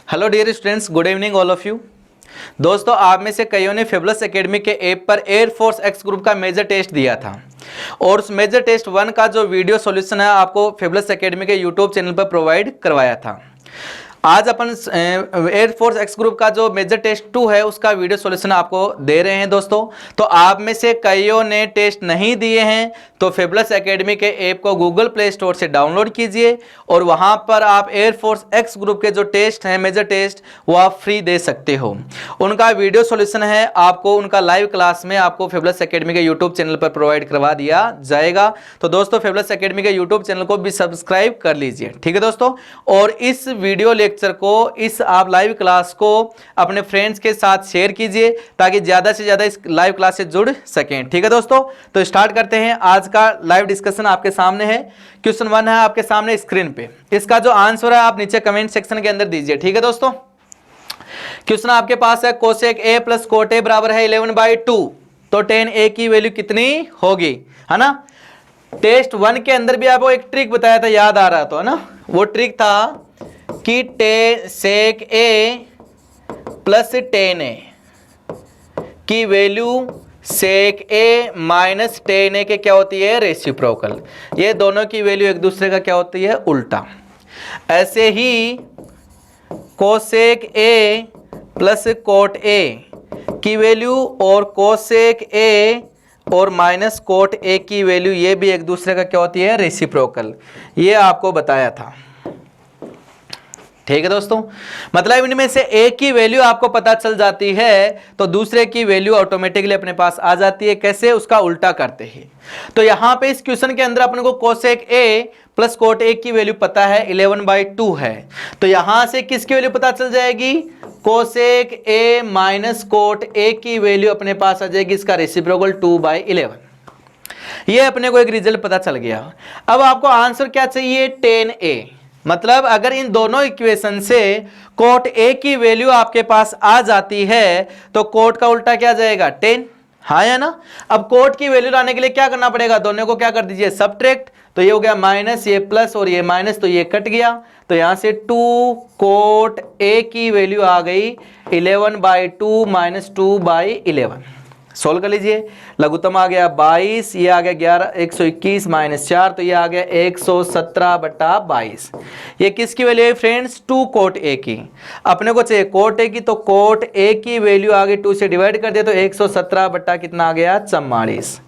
Hello dear students, good evening all of you. दोस्तों, आप में से कईयों ने फेबुलस एकेडमी के ऐप पर एयरफोर्स एक्स ग्रुप का मेजर टेस्ट दिया था और उस मेजर टेस्ट 1 का जो वीडियो सॉल्यूशन है आपको फेबुलस एकेडमी के यूट्यूब चैनल पर प्रोवाइड करवाया था। आज अपन एयरफोर्स एक्स ग्रुप का जो मेजर टेस्ट 2 है उसका वीडियो सॉल्यूशन आपको दे रहे हैं। दोस्तों, तो आप में से कईयों ने टेस्ट नहीं दिए हैं तो फेबुलस एकेडमी के ऐप को गूगल प्ले स्टोर से डाउनलोड कीजिए और वहां पर आप एयरफोर्स एक्स ग्रुप के जो टेस्ट हैं मेजर टेस्ट वो आप फ्री दे सकते हो। उनका वीडियो सॉल्यूशन है आपको उनका लाइव क्लास में आपको फेबुलस एकेडमी के यूट्यूब चैनल पर प्रोवाइड करवा दिया जाएगा। तो दोस्तों, फेबुलस एकेडमी के यूट्यूब चैनल को भी सब्सक्राइब कर लीजिए, ठीक है दोस्तों। और इस वीडियो लेक्चर को, इस आप लाइव क्लास को अपने फ्रेंड्स के साथ शेयर कीजिए ताकि ज्यादा से ज्यादा इस लाइव क्लास से जुड़ सकें, ठीक है दोस्तों। तो स्टार्ट करते हैं। आज का लाइव डिस्कशन आपके सामने है। क्वेश्चन 1 है आपके सामने स्क्रीन पे। इसका जो आंसर है आप नीचे कमेंट सेक्शन के अंदर दीजिए, ठीक है दोस्तों। क्वेश्चन आपके पास है कोसेक ए प्लस कोट ए बराबर है 11/2, तो tan a की वैल्यू कितनी होगी, है ना। टेस्ट 1 के अंदर भी आपको एक ट्रिक बताया था, याद आ रहा तो, है ना। वो ट्रिक था कि sec a plus tan a की value sec a minus tan a के क्या होती है, रेसिप्रोकल। ये दोनों की वैल्यू एक दूसरे का क्या होती है, उल्टा। ऐसे ही cosec A plus cot A की वैल्यू और कोसेक ए और माइनस कोट ए की वैल्यू ये भी एक दूसरे का क्या होती है, रेसिप्रोकल। ये आपको बताया था, ठीक है दोस्तों। मतलब इनमें से एक की वैल्यू आपको पता चल जाती है तो दूसरे की वैल्यू ऑटोमेटिकली अपने पास आ जाती है। कैसे, उसका उल्टा करते हैं। तो यहां पे इस क्वेश्चन के अंदर अपने को cosec A plus cot A की वैल्यू पता है 11/2 है, तो यहां से किसकी वैल्यू पता चल जाएगी, cosec A minus cot A की वैल्यू अपने पास आ जाएगी, इसका रेसिप्रोकल 2/11। ये अपने को एक रिजल्ट पता चल गया। अब आपको आंसर क्या चाहिए, tan a। मतलब अगर इन दोनों इक्वेशन से कोट ए की वैल्यू आपके पास आ जाती है तो कोट का उल्टा क्या जाएगा, tan, हाँ या ना। अब कोट की वैल्यू लाने के लिए क्या करना पड़ेगा, दोनों को क्या कर दीजिए, सबट्रैक्ट। तो ये हो गया माइनस, ये प्लस और ये माइनस, तो ये कट गया। तो यहां से 2 कोट ए की वैल्यू आ गई 11/2 माइनस 2/11। सोल्व कर लीजिए। लघुत्तम आ गया 22, ये आ गया 11, 121 माइनस 4, तो ये आ गया 117/22। ये किसकी वैल्यू है फ्रेंड्स, 2 कोट ए की। अपने को चाहिए कोट ए की, तो कोट ए की वैल्यू आ गई 2 से डिवाइड कर दिया तो 117 कितना आ गया, 44।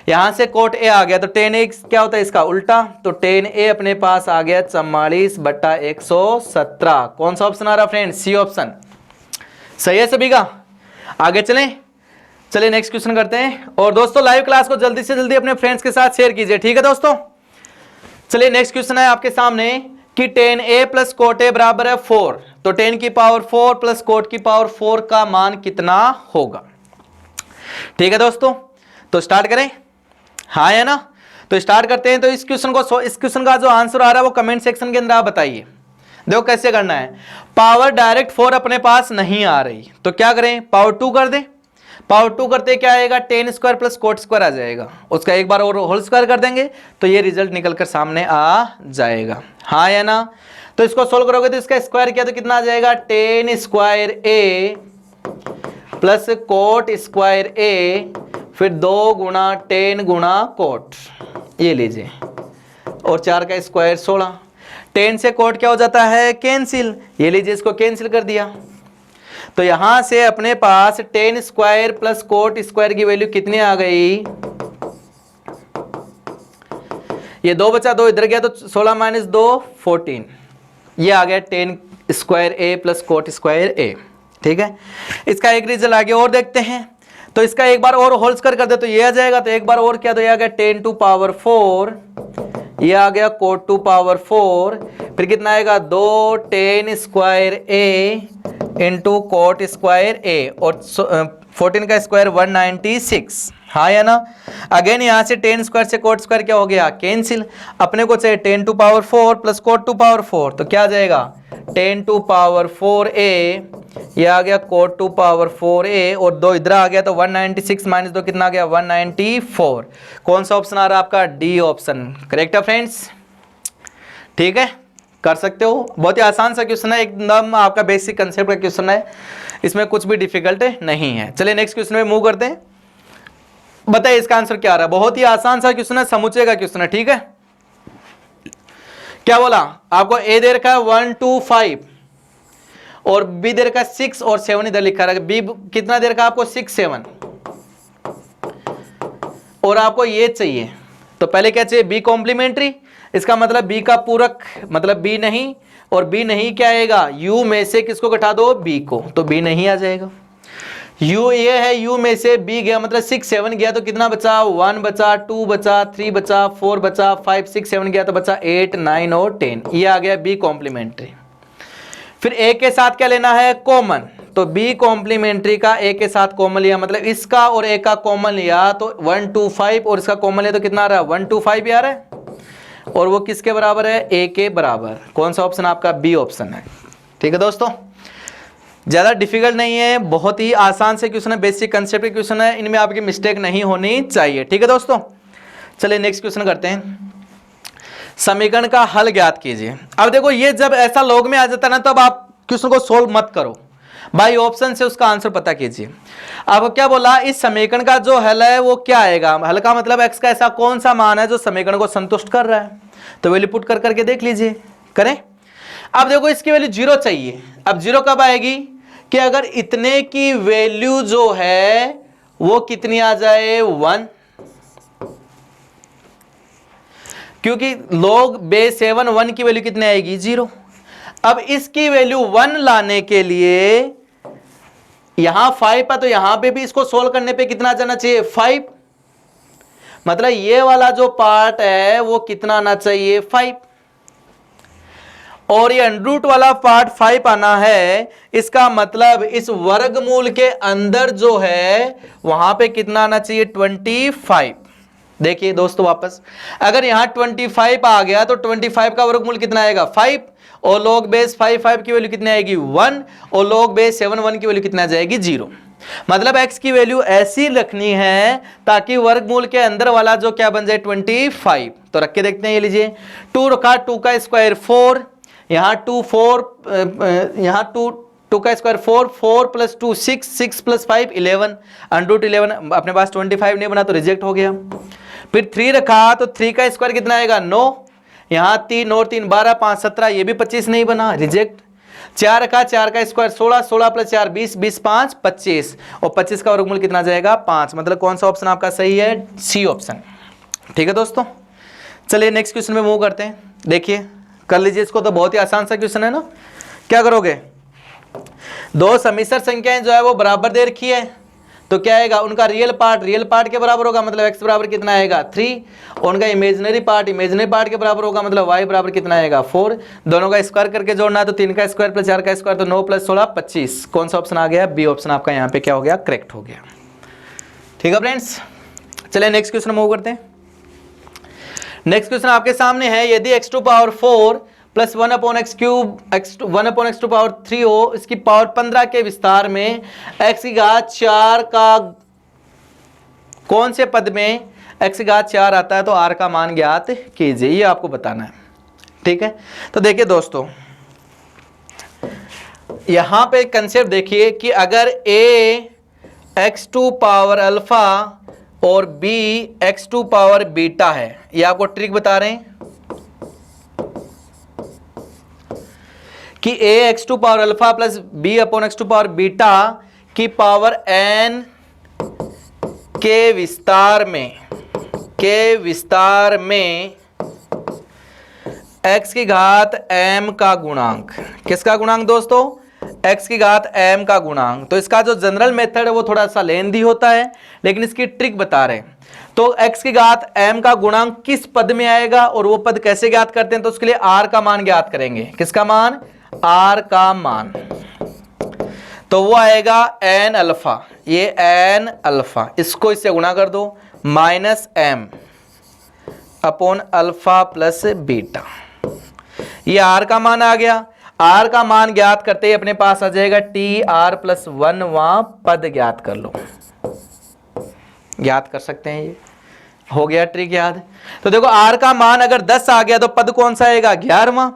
यहां से कोट ए आ गया तो tan a क्या होता है, इसका उल्टा। तो tan a अपने पास आ गया 44/117। कौन सा ऑप्शन आ रहा फ्रेंड्स, सी ऑप्शन। सही है सभी का। आगे चलिए नेक्स्ट क्वेश्चन करते हैं। और दोस्तों, लाइव क्लास को जल्दी से जल्दी अपने फ्रेंड्स के साथ शेयर कीजिए, ठीक है दोस्तों। चलिए नेक्स्ट क्वेश्चन है आपके सामने कि tan a प्लस कोट ए बराबर है 4, तो tan की पावर 4 प्लस कोट की पावर 4 का मान कितना होगा, ठीक है दोस्तों। तो स्टार्ट करें, हाँ या ना। तो स्टार्ट करते हैं। तो इस क्वेश्चन का जो आंसर आ रहा है वो कमेंट सेक्शन के अंदर आप बताइए। देखो कैसे करना है। पावर डायरेक्ट 4 अपने पास नहीं आ रही तो क्या करें, पावर 2 कर दे। पावर 2 करते क्या आएगा, tan square plus cot square आ जाएगा, उसका एक बार और होल स्क्वायर कर देंगे तो ये रिजल्ट निकल कर सामने आ जाएगा, हाँ या ना। तो इसको सोल्व करोगे तो इसका स्क्वायर किया तो कितना आ जाएगा, tan स्क्वायर ए प्लस कोट स्क्वायर ए, फिर 2 गुणा tan गुणा कोट, ये लीजिए, और 4 का स्क्वायर 16। tan से कोट क्या हो जाता है, कैंसिल, ये लीजिए, इसको कैंसिल कर दिया। तो यहां से अपने पास tan square plus cot square की वैल्यू कितनी आ गई, ये 2 बचा 2 इधर गया तो 16 माइनस 2 14। ये आ गया tan स्क्वायर ए प्लस कोट स्क्वायर ए, ठीक है। इसका एक रिजल्ट आगे और देखते हैं। तो इसका एक बार और होल स्क्वायर कर दे तो ये आ जाएगा, तो एक बार और किया तो ये आ गया tan टू पावर 4, ये आ गया कोट टू पावर 4, फिर कितना आएगा 2 tan स्क्वायर ए इंटू कोट स्क्वायर ए, और 14 का स्क्वायर 196, हाँ या ना। अगेन यहाँ से tan स्क्वायर से कोट स्क्वायर क्या हो गया, कैंसिल। अपने को चाहिए tan to power 4 plus cot to power 4, तो क्या आ जाएगा tan टू पावर 4a, ये आ गया कोट टू पावर 4a, और 2 इधर आ गया तो 196 माइनस 2 कितना आ गया, 194। कौन सा ऑप्शन आ रहा है आपका, डी ऑप्शन करेक्ट है फ्रेंड्स, ठीक है। कर सकते हो, बहुत ही आसान सा क्वेश्चन है, एकदम आपका बेसिक कंसेप्ट का क्वेश्चन है, इसमें कुछ भी डिफिकल्ट नहीं है। चलिए नेक्स्ट क्वेश्चन में मूव करते हैं। बताइए इसका आंसर क्या आ रहा है। बहुत ही आसान सा क्वेश्चन है, समुच्चय का क्वेश्चन है, ठीक है। क्या बोला आपको, ए दे रखा है 1 2 5 और बी दे रखा है 6 और 7 इधर लिखा है। बी कितना दे रखा है आपको, 6 7 और आपको ये चाहिए, तो पहले क्या चाहिए, बी कॉम्प्लीमेंट्री। इसका मतलब बी का पूरक, मतलब बी नहीं, और बी नहीं क्या आएगा, यू में से किसको घटा दो, बी को, तो बी नहीं आ जाएगा। यू ये है, यू में से बी गया, मतलब 6 7 गया तो कितना बचा, 1 बचा, 2 बचा, 3 बचा, 4 बचा, 5 6 7 गया तो बचा 8 9 और 10। ये आ गया बी कॉम्प्लीमेंट्री। फिर ए के साथ क्या लेना है, कॉमन, तो बी कॉम्प्लीमेंट्री का ए के साथ कॉमन लिया, मतलब इसका और ए का कॉमन लिया तो 1 2 5 और इसका कॉमन लिया तो कितना आ रहा है, 1 2 5 आ रहा है, और वो किसके बराबर है, ए के बराबर। कौन सा ऑप्शन आपका, बी ऑप्शन है। ठीक है दोस्तों, ज़्यादा डिफिकल्ट नहीं है, बहुत ही आसान से क्वेश्चन है, बेसिक कंसेप्ट के क्वेश्चन है, इनमें आपकी मिस्टेक नहीं होनी चाहिए। ठीक है दोस्तों, चलिए नेक्स्ट क्वेश्चन करते हैं। समीकरण का हल ज्ञात कीजिए। अब देखो ये जब ऐसा लॉग में आ जाता है ना, तब आप क्वेश्चन को सोल्व मत करो भाई, ऑप्शन से उसका आंसर पता कीजिए। आपको क्या बोला, इस समीकरण का जो हल है वो क्या आएगा, हल का मतलब x का ऐसा कौन सा मान है जो समीकरण को संतुष्ट कर रहा है, तो वैल्यू पुट कर करके देख लीजिए, करें। अब देखो इसकी वैल्यू 0 चाहिए। अब 0 कब आएगी, कि अगर इतने की वैल्यू जो है वो कितनी आ जाए, 1, क्योंकि log बेस 7 1 की वैल्यू कितनी आएगी, 0। अब इसकी वैल्यू 1 लाने के लिए यहां 5 है, तो यहां पे भी इसको सोल्व करने पे कितना जाना चाहिए, 5, मतलब ये वाला जो पार्ट है वो कितना आना चाहिए, 5, और ये अंडरूट वाला पार्ट 5 आना है। इसका मतलब इस वर्गमूल के अंदर जो है वहां पे कितना आना चाहिए, 25। देखिए दोस्तों वापस, अगर यहां 25 आ गया तो 25 का वर्गमूल कितना आएगा, 5, और log बेस 5 5 की वैल्यू कितनी आएगी, 1, और log बेस 7 1 की वैल्यू कितना आ जाएगी, 0। मतलब x की वैल्यू ऐसी रखनी है ताकि वर्गमूल के अंदर वाला जो क्या बन जाए, 25। तो रख के देखते हैं, ये लीजिए 2 रखा, 2 का स्क्वायर 4, यहाँ 2 4, यहाँ 2 का स्क्वायर 4, 4 प्लस 2 6, 6 प्लस 5 11, अंडरूट 11, अपने पास 25 नहीं बना तो रिजेक्ट हो गया। फिर 3 रखा तो 3 का स्क्वायर कितना आएगा, 9, यहाँ 3 और 3 12 5 17, ये भी 25 नहीं बना, रिजेक्ट। 4 रखा, 4 का स्क्वायर 16, 16 प्लस 4 20, 20 5 25, और 25 का वर्गमूल कितना जाएगा, 5। मतलब कौन सा ऑप्शन आपका सही है, सी ऑप्शन। ठीक है दोस्तों, चलिए नेक्स्ट क्वेश्चन में मूव करते हैं। देखिए कर लीजिए इसको, तो बहुत ही आसान सा क्वेश्चन है ना। क्या करोगे, दो समिश्र संख्याएं जो है वो बराबर दे रखी है, तो क्या आएगा, उनका रियल पार्ट के बराबर होगा, मतलब x बराबर कितना आएगा, 3, और उनका इमेजिनरी पार्ट के बराबर होगा, मतलब y बराबर कितना आएगा, 4। दोनों का स्क्वायर करके जोड़ना है, तो 3 का स्क्वायर प्लस 4 का स्क्वायर, तो 9 प्लस 16 25। कौन सा ऑप्शन आ गया, बी ऑप्शन आपका यहाँ पे क्या हो गया, करेक्ट हो गया। ठीक है फ्रेंड्स, चलिए नेक्स्ट क्वेश्चन मूव करते हैं। नेक्स्ट क्वेश्चन आपके सामने है, यदि x2 power 4 plus 1/x to power 3 हो, इसकी पावर 15 के विस्तार में x की घात 4 का कौन से पद में x की घात 4 आता है, तो r का मान ज्ञात कीजिए, ये आपको बताना है। ठीक है, तो देखिए दोस्तों यहां पे कंसेप्ट देखिए कि अगर a x2 पावर अल्फा और b x2 पावर बीटा है, ये आपको ट्रिक बता रहे हैं कि a x2 power alpha plus b upon x2 power beta की पावर n के विस्तार में x की घात m का गुणांक, किसका गुणांक दोस्तों, x की घात m का गुणांक। तो इसका जो जनरल मेथड है वो थोड़ा सा लेंदी होता है, लेकिन इसकी ट्रिक बता रहे हैं। तो x की घात m का गुणांक किस पद में आएगा और वो पद कैसे ज्ञात करते हैं, तो उसके लिए r का मान ज्ञात करेंगे। किसका मान, r का मान, तो वो आएगा n अल्फा, ये n अल्फा, इसको इससे गुणा कर दो, minus m upon alpha plus beta, ये r का मान आ गया। r का मान ज्ञात करते ही अपने पास आ जाएगा tr+1, वहां पद ज्ञात कर लो, ज्ञात कर सकते हैं, ये हो गया ट्रिक याद। तो देखो r का मान अगर 10 आ गया तो पद कौन सा आएगा, 11वां,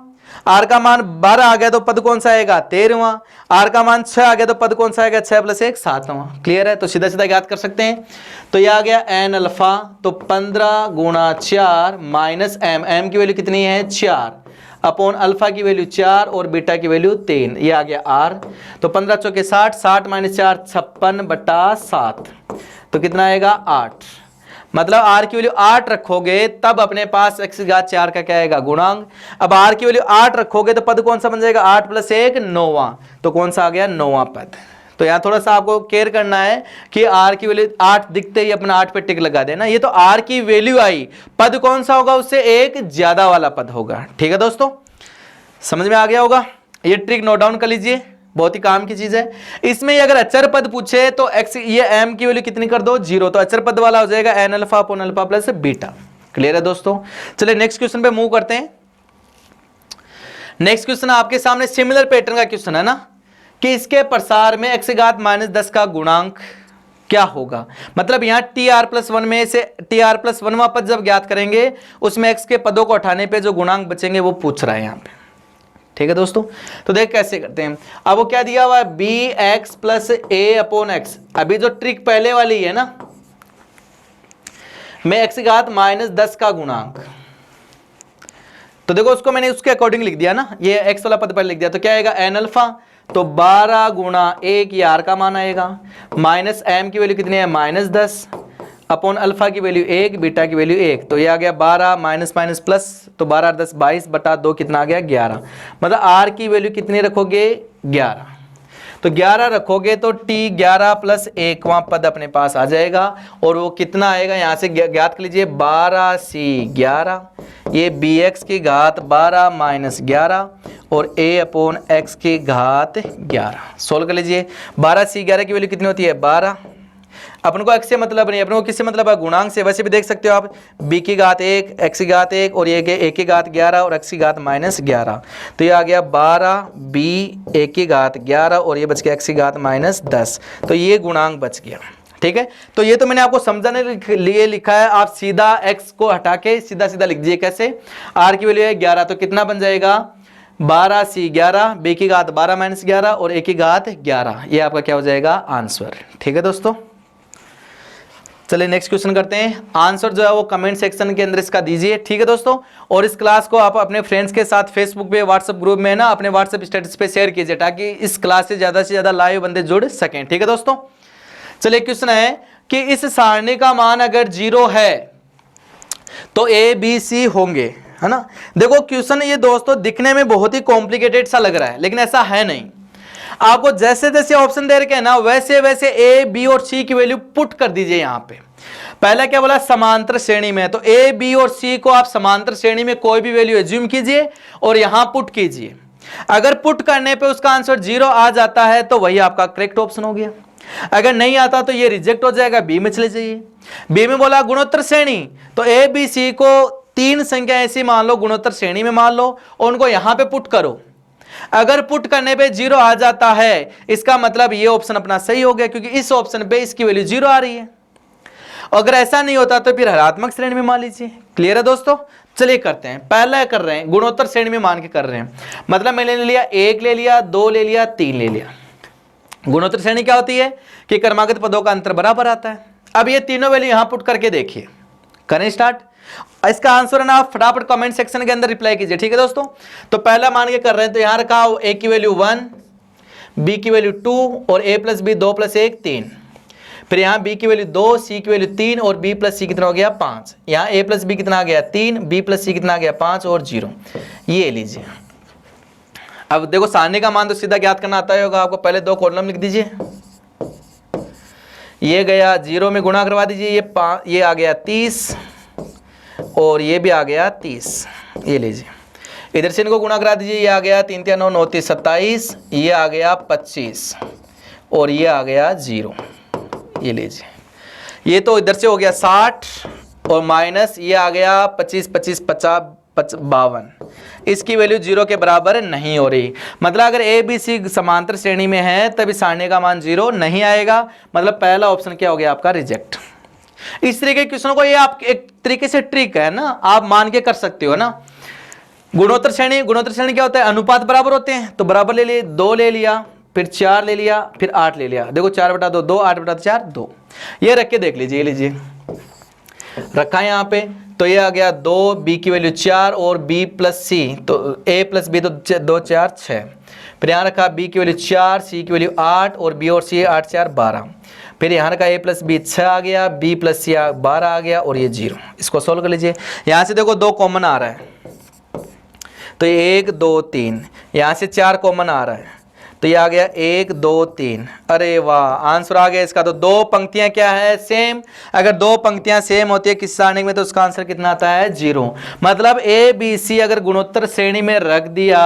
आर का मान 12 आ गया तो पद कौन सा आएगा 13वां, आर का मान 6 आ गया तो पद कौन सा आएगा 6 + 1 7वां। क्लियर है, तो सीधा सीधा याद कर सकते हैं। तो ये आ गया एन अल्फा, तो 15 × 4 माइनस एम, एम की वैल्यू कितनी है 4 अपॉन अल्फा की वैल्यू 4 और बीटा की वैल्यू 3, ये आ गया आर। तो 15 चौके 60, 60 - 4 56/7, तो कितना आएगा 8। मतलब आर की वैल्यू 8 रखोगे तब अपने पास x की घात 4 का क्या आएगा गुणांक। अब आर की वैल्यू 8 रखोगे तो पद कौन सा बन जाएगा 8 + 1 9वां, तो कौन सा आ गया 9वां पद। तो यहाँ थोड़ा सा आपको केयर करना है कि आर की वैल्यू 8 दिखते ही अपना 8 पे टिक लगा देना। ये तो आर की वैल्यू आई, पद कौन सा होगा उससे एक ज्यादा वाला पद होगा। ठीक है दोस्तों, समझ में आ गया होगा। ये ट्रिक नोट डाउन कर लीजिए, बहुत ही काम की चीज है। इसमें अगर अचर पद पूछे तो x ये m की वैल्यू कितनी कर दो 0, तो अचर पद वाला हो जाएगा n alpha upon alpha plus beta. Clear है दोस्तों, चलिए नेक्स्ट क्वेश्चन पे मूव करते हैं। नेक्स्ट क्वेश्चन आपके सामने सिमिलर पैटर्न का क्वेश्चन है ना, कि इसके प्रसार में x की घात -10 का गुणांक क्या होगा। मतलब यहाँ tr+1 में से tr+1वां पद जब ज्ञात करेंगे उसमें x के पदों को हटाने पे जो गुणांक बचेंगे वो पूछ रहा है यहाँ पे। ठीक है दोस्तों, तो देख कैसे करते हैं। अब वो क्या दिया हुआ है bx + a/x। अभी जो ट्रिक पहले वाली है ना, में x की घात -10 का गुणांक, तो देखो उसको मैंने उसके अकॉर्डिंग लिख दिया ना, ये x वाला पद पर लिख दिया, तो क्या आएगा n अल्फा, तो 12 × 1 ये r का मान आएगा, माइनस m की वैल्यू कितनी है -10 अपॉन अल्फा की वैल्यू 1 बीटा की वैल्यू 1, तो ये आ गया 12 माइनस माइनस प्लस, तो 12 10 22/2 कितना आ गया 11। मतलब r की वैल्यू कितनी रखोगे 11, तो 11 रखोगे तो t 11 + 1वां पद अपने पास आ जाएगा, और वो कितना आएगा यहाँ से ज्ञात कर लीजिए 12c 11, ये bx की घात 12 - 11 और a/x की घात 11। सोल्व कर लीजिए, 12c 11 की वैल्यू कितनी होती है 12। अपन को x से मतलब नहीं, अपन को किससे मतलब है गुणांक से। वैसे भी देख सकते हो आप b की घात 1 x की घात 1 और ये a की घात 11 और x की घात -11, तो ये आ गया 12 b a की घात 11 और ये बच गया x की घात -10, तो ये गुणांक बच गया। ठीक है, तो ये तो मैंने आपको समझाने के लिए लिखा है, आप सीधा x को हटा के सीधा सीधा लिख दीजिए। कैसे, r की वैल्यू है 11, तो कितना बन जाएगा 12c 11, b की घात 12 - 11 और a की घात 11, ये आपका क्या हो जाएगा आंसर। ठीक है दोस्तों, चलिए नेक्स्ट क्वेश्चन करते हैं। आंसर जो है वो कमेंट सेक्शन के अंदर इसका दीजिए। ठीक है दोस्तों, और इस क्लास को आप अपने फ्रेंड्स के साथ फेसबुक पे व्हाट्सएप ग्रुप में ना अपने व्हाट्सएप स्टेटस पे शेयर कीजिए, ताकि इस क्लास से ज्यादा लाइव बंदे जुड़ सकें। ठीक है दोस्तों, चलिए क्वेश्चन है कि इस सारणी का मान अगर 0 है तो ए बी सी होंगे, है ना। देखो क्वेश्चन ये दोस्तों दिखने में बहुत ही कॉम्प्लिकेटेड सा लग रहा है, लेकिन ऐसा है नहीं। आपको जैसे जैसे ऑप्शन दे रखे हैं ना वैसे वैसे ए बी और सी की वैल्यू पुट कर दीजिए। यहां पे पहला क्या बोला समांतर श्रेणी में, तो ए बी और सी को आप समांतर श्रेणी में कोई भी वैल्यू एज्यूम कीजिए और यहां पुट कीजिए। अगर पुट करने पे उसका आंसर 0 आ जाता है तो वही आपका करेक्ट ऑप्शन हो गया। अगर नहीं आता तो ये रिजेक्ट हो जाएगा, बी में चले जाइए। बी में बोला गुणोत्तर श्रेणी, तो ए बी सी को 3 संख्या ऐसी मान लो गुणोत्तर श्रेणी में मान लो और उनको यहां पे पुट करो। अगर पुट करने पे 0 आ जाता है इसका मतलब ये ऑप्शन अपना सही हो गया, क्योंकि इस ऑप्शन पे इसकी वैल्यू 0 आ रही है। अगर ऐसा नहीं होता तो फिर हरात्मक श्रेणी में मान लीजिए। क्लियर है दोस्तों, चलिए करते हैं। पहला कर रहे हैं गुणोत्तर श्रेणी में मान के कर रहे हैं, मतलब मैंने ले लिया 1 ले लिया 2 ले लिया 3 ले लिया। गुणोत्तर श्रेणी क्या होती है कि क्रमागत पदों का अंतर बराबर आता है। अब ये तीनों वैल्यू यहां पुट करके देखिए, करें स्टार्ट। इसका आंसर है ना आप फटाफट कमेंट सेक्शन के अंदर रिप्लाई कीजिए। ठीक है दोस्तों, तो पहला मान के कर रहे हैं, तो यहां रखा ए की वैल्यू 1, बी की वैल्यू 2 और a + b 2 + 1 3। फिर यहाँ b की वैल्यू 2, c की वैल्यू 3 और b + c कितना हो गया 5। यहाँ a + b कितना आ गया 3, b + c कितना आ गया 5 और 0। ये लीजिए। अब देखो सारणी का मान तो सीधा ज्ञात करना आता ही होगा आपको। पहले 2 कॉलम लिख दीजिए, ये गया 0 में गुणा करवा दीजिए, ये आ गया 30 और ये भी आ गया 30। ये लीजिए, इधर से इनको गुणा करा दीजिए, ये आ गया 3 3 9 9 30 27, ये आ गया 25 और ये आ गया 0। ये लीजिए, ये तो इधर से हो गया 60 और माइनस ये आ गया 25 25 50 52। इसकी वैल्यू 0 के बराबर नहीं हो रही। मतलब अगर ए बी सी समांतर श्रेणी में है तब इस सारणी का मान 0 नहीं आएगा। मतलब पहला ऑप्शन क्या हो गया आपका रिजेक्ट। इस तरीके के क्वेश्चन को ये आप एक तरीके से ट्रिक है ना, आप मान के कर सकते हो ना। गुणोत्तर श्रेणी क्या होता है, अनुपात बराबर होते हैं, तो बराबर ले लिए, 2 ले लिया, फिर 4 ले लिया, फिर 8 ले लिया। देखो 4/2 2, 8/4 2। ये रख के देख लीजिए, ये लीजिए रखा है यहाँ पे, तो ये आ गया 2, b की वैल्यू 4 और b प्लस c, तो a प्लस b तो 2 4 6। फिर यहाँ रखा b की वैल्यू 4, c की वैल्यू 8 और b और c 8 4 12। फिर यहाँ रखा a प्लस b 6 आ गया, b प्लस c 12 आ गया और ये 0। इसको सोल्व कर लीजिए। यहाँ से देखो 2 कॉमन आ रहा है, तो ये 1 2 3, यहाँ से 4 कॉमन आ रहा है, तो ये आ गया 1 2 3। अरे वाह, आंसर आ गया इसका। तो 2 पंक्तियां क्या है, सेम। अगर 2 पंक्तियां सेम होती है किस सारणी में, तो उसका आंसर कितना आता है, 0। मतलब ए बी सी अगर गुणोत्तर श्रेणी में रख दिया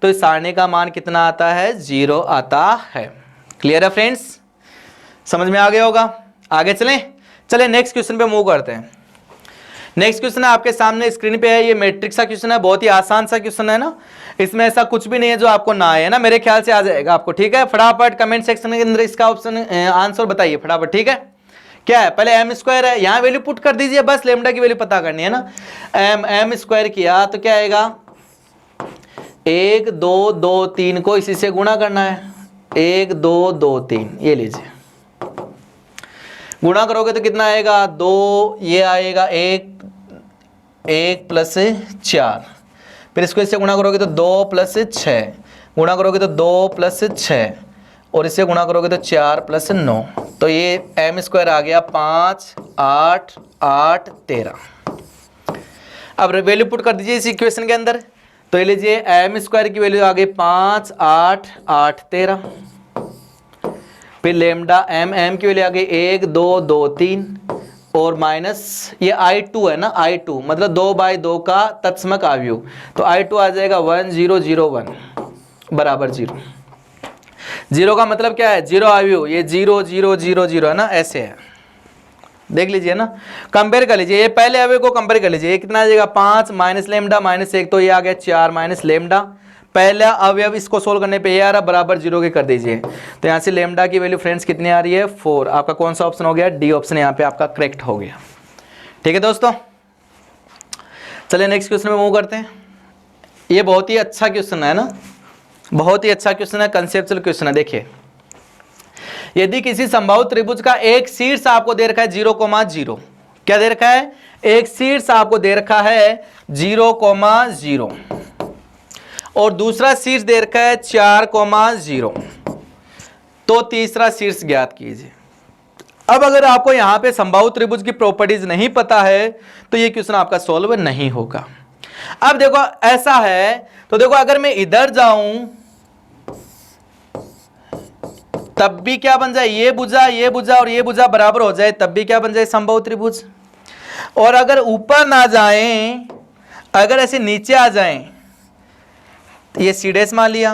तो इस सारणी का मान कितना आता है, 0 आता है। क्लियर है फ्रेंड्स, समझ में आ गया होगा। आगे चले नेक्स्ट क्वेश्चन पे मूव करते हैं। नेक्स्ट क्वेश्चन है आपके सामने स्क्रीन पे है, ये मैट्रिक्स का क्वेश्चन है, बहुत ही आसान सा क्वेश्चन है ना, इसमें ऐसा कुछ भी नहीं है जो आपको ना आए, है ना, मेरे ख्याल से आ जाएगा आपको। ठीक है, फटाफट कमेंट सेक्शन के अंदर इसका ऑप्शन आंसर बताइए फटाफट। ठीक है, क्या है, पहले m² है, यहाँ वैल्यू पुट कर दीजिए, बस लेमडा की वैल्यू पता करनी है ना। m² किया तो क्या आएगा, 1 2 2 3 को इसी से गुणा करना है, 1 2 2 3, ये लीजिए गुणा करोगे तो कितना आएगा, 2, ये आएगा 1 प्लस 4, फिर इसको इससे गुणा करोगे तो 2 प्लस 6, गुणा करोगे तो 2 प्लस 6 और इससे गुणा करोगे तो 4 प्लस 9, तो ये m² आ गया 5 8 8 13। अब वैल्यू पुट कर दीजिए इस इक्वेशन के अंदर, तो ये लीजिए m² की वैल्यू आ गई 5 8 8 13, फिर लेमडा m की वैल्यू आ गई 1 2 2 3 और माइनस ये i2 है ना, i2 मतलब 2/2 का तत्समक अवयव, तो i2 आ जाएगा 1 0 0 1 बराबर 0। 0 का मतलब क्या है, 0 अवयव, ये 0 0 0 0 है ना, ऐसे है, देख लीजिए ना, कंपेयर कर लीजिए, ये पहले अवयव को कंपेयर कर लीजिए, ये कितना आ जाएगा 5 माइनस लेमडा माइनस 1, तो ये आ गया 4 माइनस लेमडा। पहला अवयव इसको सोल्व करने पे ये आ रहा बराबर 0 के कर दीजिए, तो यहाँ से लेमडा की वैल्यू फ्रेंड्स कितनी आ रही है, 4। आपका कौन सा ऑप्शन हो गया, डी ऑप्शन यहाँ पे आपका करेक्ट हो गया। ठीक है दोस्तों, चलिए नेक्स्ट क्वेश्चन में मूव करते हैं। ये बहुत ही अच्छा क्वेश्चन है ना, बहुत ही अच्छा क्वेश्चन है, कंसेप्चुअल क्वेश्चन है। देखिए, यदि किसी संभावित त्रिभुज का एक शीर्ष आपको दे रखा है 0,0, क्या दे रखा है, एक शीर्ष आपको दे रखा है 0,0 और दूसरा शीर्ष दे रखा है 4,0, तो तीसरा शीर्ष ज्ञात कीजिए। अब अगर आपको यहां पे संभावित त्रिभुज की प्रॉपर्टीज नहीं पता है तो ये क्वेश्चन आपका सॉल्व नहीं होगा। अब देखो ऐसा है, तो देखो अगर मैं इधर जाऊं तब भी क्या बन जाए, ये भुजा और ये भुजा बराबर हो जाए, तब भी क्या बन जाए, संभावित त्रिभुज। और अगर ऊपर ना जाएं, अगर ऐसे नीचे आ जाएं, ये सीडेस मान लिया,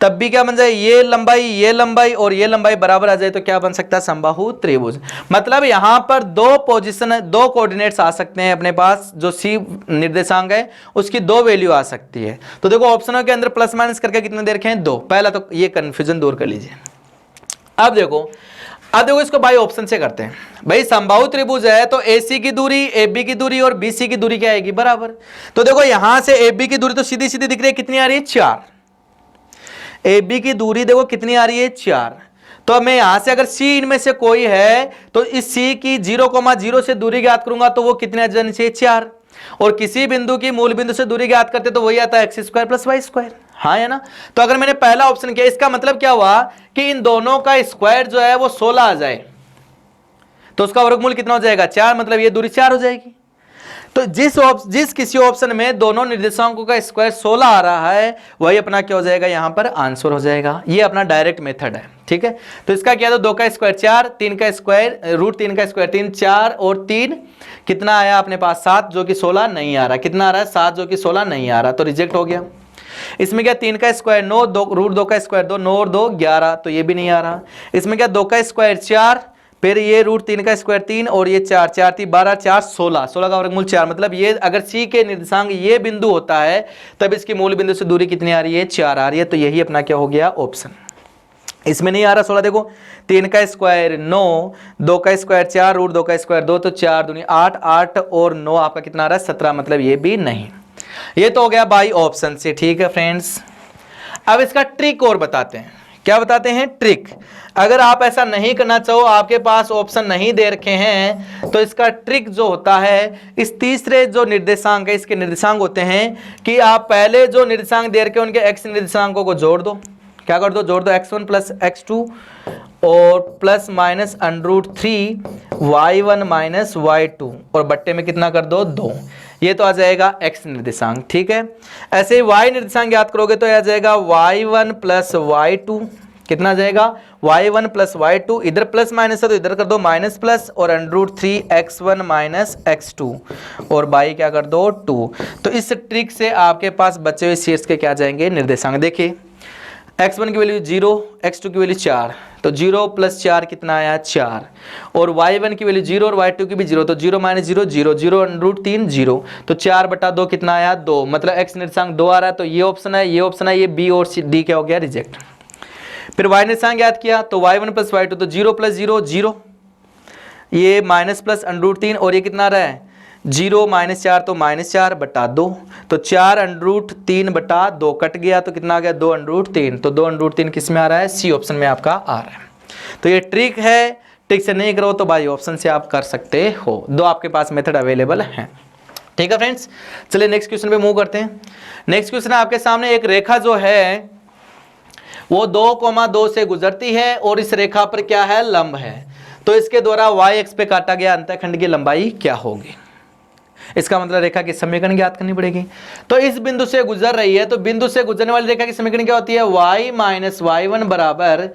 तब भी क्या बन जाए, ये लंबाई और ये लंबाई बराबर आ जाए, तो क्या बन सकता है, समबाहु त्रिभुज। मतलब यहां पर 2 पोजीशन 2 कोऑर्डिनेट्स आ सकते हैं अपने पास, जो सी निर्देशांक है उसकी 2 वैल्यू आ सकती है। तो देखो ऑप्शनों के अंदर प्लस माइनस करके कितने दे रखे हैं, 2। पहला तो ये कंफ्यूजन दूर कर लीजिए। अब देखो इसको बाई ऑप्शन से करते हैं। भाई समबाहु त्रिभुज है तो AC की दूरी, AB की दूरी और BC की दूरी क्या आएगी, बराबर। तो देखो यहां से AB की दूरी तो सीधी सीधी दिख रही है, कितनी आ रही है, 4। AB की दूरी देखो कितनी आ रही है, 4। तो अब मैं यहां से अगर C इनमें से कोई है तो इस C की 0,0 से दूरी ज्ञात करूंगा, तो वो कितने आ जानी चाहिए, 4। और किसी बिंदु की मूल बिंदु से दूरी ज्ञात करते तो वही आता है x² + y², हाँ है ना। तो अगर मैंने पहला ऑप्शन किया, इसका मतलब क्या हुआ कि इन दोनों का स्क्वायर जो है वो 16 आ जाए, तो उसका वर्गमूल कितना हो जाएगा, 4, मतलब ये दूरी 4 हो जाएगी। तो जिस किसी ऑप्शन में दोनों निर्देशांकों का स्क्वायर 16 आ रहा है, वही अपना क्या हो जाएगा, यहां पर आंसर हो जाएगा। ये अपना डायरेक्ट मेथड है, ठीक है। तो इसका क्या, तो 2 का स्क्वायर 4, 3 का स्क्वायर √3 का स्क्वायर 3, 4 और 3 कितना आया अपने पास, 7, जो कि 16 नहीं आ रहा। कितना आ रहा है, 7, जो कि 16 नहीं आ रहा, तो रिजेक्ट हो गया। इसमें क्या, 3 का स्क्वायर 9, √2 का स्क्वायर 2, 9 और 2 11, तो ये भी नहीं आ रहा। इसमें क्या, 2 का स्क्वायर 4, फिर ये √3 का स्क्वायर 3 और ये 4, 4 3 12, 4 16, 16 का वर्गमूल 4, मतलब ये अगर C के निर्देशांक ये बिंदु होता है तब इसकी मूल बिंदु से दूरी कितनी आ रही है, 4 आ रही है। तो यही अपना क्या हो गया, ऑप्शन। इसमें नहीं आ रहा 16, देखो 3 का स्क्वायर 9, 2 का स्क्वायर 4, √2 का स्क्वायर 2, तो 4 दूनी 8, 8 और 9 आपका कितना आ रहा है, 17, मतलब ये भी नहीं। ये तो हो गया बाई ऑप्शन से, ठीक है फ्रेंड्स। अब इसका ट्रिक और बताते हैं। क्या बताते हैं? ट्रिक। अगर आप ऐसा नहीं करना चाहो, आपके पास ऑप्शन नहीं दे रखे हैं, तो इसका ट्रिक जो होता है, इस तीसरे जो निर्देशांक है इसके निर्देशांक होते हैं कि आप पहले जो निर्देशांक दे रखे उनके x निर्देशांकों को जोड़ दो। क्या कर दो? जोड़ दो x1 प्लस x2 और plus minus √3 y1 minus y2 और बट्टे में कितना कर दो? 2। ये तो आ जाएगा x निर्देशांक, ठीक है। ऐसे ही y निर्देशांक याद करोगे तो आ जाएगा y1 प्लस y2, कितना आ जाएगा? y1 प्लस y2, इधर प्लस माइनस है तो इधर कर दो माइनस प्लस, और √3 x1 माइनस x2 और बाई क्या कर दो? 2। तो इस ट्रिक से आपके पास बचे हुए शेष के क्या जाएंगे? निर्देशांक। देखिए x1 की वैल्यू 0, x2 की वैल्यू 4, तो 0 प्लस 4 कितना आया? 4। और y1 की वैल्यू 0 और y2 की भी 0, तो 0 माइनस 0 0, 0 √3 0, तो 4/2 कितना आया? 2। मतलब x निर्देशांक 2 आ रहा है, तो ये ऑप्शन है, ये ऑप्शन है, ये बी और डी क्या हो गया? रिजेक्ट। फिर y निर्देशांक याद किया तो y1 प्लस y2, तो 0 प्लस 0 0, ये माइनस प्लस √3, और ये कितना आ रहा है? 0 माइनस 4, तो माइनस 4/2, तो 4 √3/2 कट गया, तो कितना आ गया? 2 √3, तो 2 √3 किस में आ रहा है? सी ऑप्शन में आपका आ रहा है। तो ये ट्रिक है, ट्रिक से नहीं करो तो बाई ऑप्शन से आप कर सकते हो। दो आपके पास मेथड अवेलेबल हैं, ठीक है फ्रेंड्स। चलिए नेक्स्ट क्वेश्चन पे मूव करते हैं। नेक्स्ट क्वेश्चन है आपके सामने, एक रेखा जो है वो 2,2 से गुजरती है और इस रेखा पर क्या है? लंब है। तो इसके द्वारा y अक्ष पे काटा गया अंतःखंड की लंबाई क्या होगी? इसका मतलब रेखा की समीकरण ज्ञात करनी पड़ेगी। तो इस बिंदु से गुजर रही है, तो बिंदु से गुजरने वाली रेखा की समीकरण क्या होती है? y माइनस y1 बराबर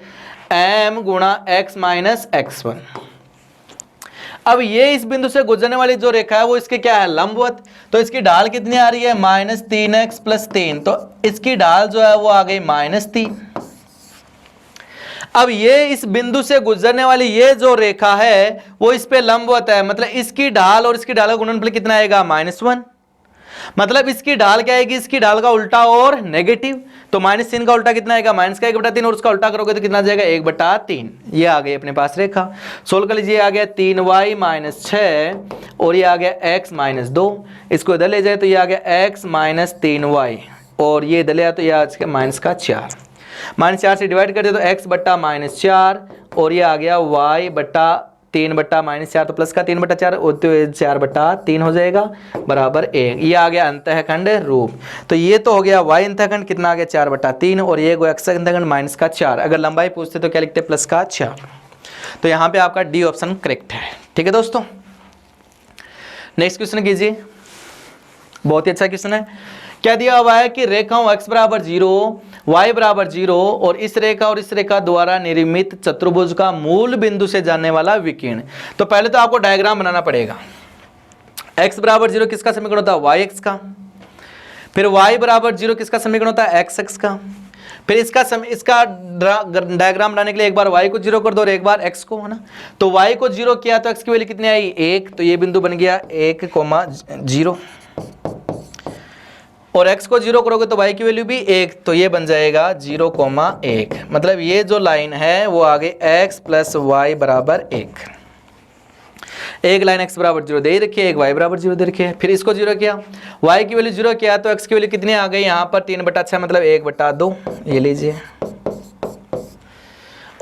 m गुणा x माइनस x1। अब ये इस बिंदु से गुजरने वाली जो रेखा है वो इसके क्या है? लंबवत। तो इसकी ढाल कितनी आ रही है? -3x + 3, तो इसकी ढाल जो है वो आ गई -3। अब ये इस बिंदु से गुजरने वाली ये जो रेखा है वो इस पे लंबवत है, मतलब इसकी ढाल और इसकी ढाल का गुणनफल कितना आएगा? -1। मतलब इसकी ढाल क्या आएगी? इसकी ढाल का उल्टा और नेगेटिव। तो -3 का उल्टा कितना आएगा? -1/3, और उसका उल्टा करोगे तो कितना आ जाएगा? 1/3। ये आ गई अपने पास रेखा। सोल्व कर लीजिए, आ गया 3y - 6 और ये आ गया x - 2। इसको इधर ले जाए तो ये आ गया x - 3y, और ये इधर ले आया तो ये आ गया -4। -4 से डिवाइड कर दे तो x बट्टा -4, और ये आ गया y बट्टा 3 बट्टा -4, तो प्लस का 3/4 और तो 4/3 हो जाएगा बराबर 1। ये आ गया अंतःखंड रूप। तो ये तो हो गया y अंतःखंड, कितना आ गया? 4/3, और ये गया x अंतःखंड -4। अगर लंबाई पूछते तो क्या लिखते? +4। तो यहाँ पे आपका डी ऑप्शन करेक्ट है, ठीक है दोस्तों। नेक्स्ट क्वेश्चन कीजिए, बहुत ही अच्छा क्वेश्चन है। क्या दिया हुआ है कि रेखाओं x बराबर 0, y बराबर 0 और इस रेखा द्वारा निर्मित चतुर्भुज का मूल बिंदु से जाने वाला विकीर्ण। तो पहले तो आपको डायग्राम बनाना पड़ेगा। x बराबर 0 किसका समीकरण होता है? y x का। फिर y बराबर 0 किसका समीकरण होता है? x x का। फिर इसका डायग्राम बनाने के लिए एक बार y को 0 कर दो और एक बार x को, है ना। तो y को 0 किया तो x की वैल्यू कितनी आई? 1, तो ये बिंदु बन गया 1,0, और x को 0 करोगे तो y की वैल्यू भी 1, तो ये बन जाएगा 0,1। मतलब ये जो लाइन है वो आ गई x + y बराबर 1। एक लाइन x बराबर 0 दे रखी है, एक y बराबर 0 दे रखी है। फिर इसको 0 किया, y की वैल्यू 0 किया तो x की वैल्यू कितनी आ गई? यहाँ पर 3/6 मतलब 1/2, ये लीजिए।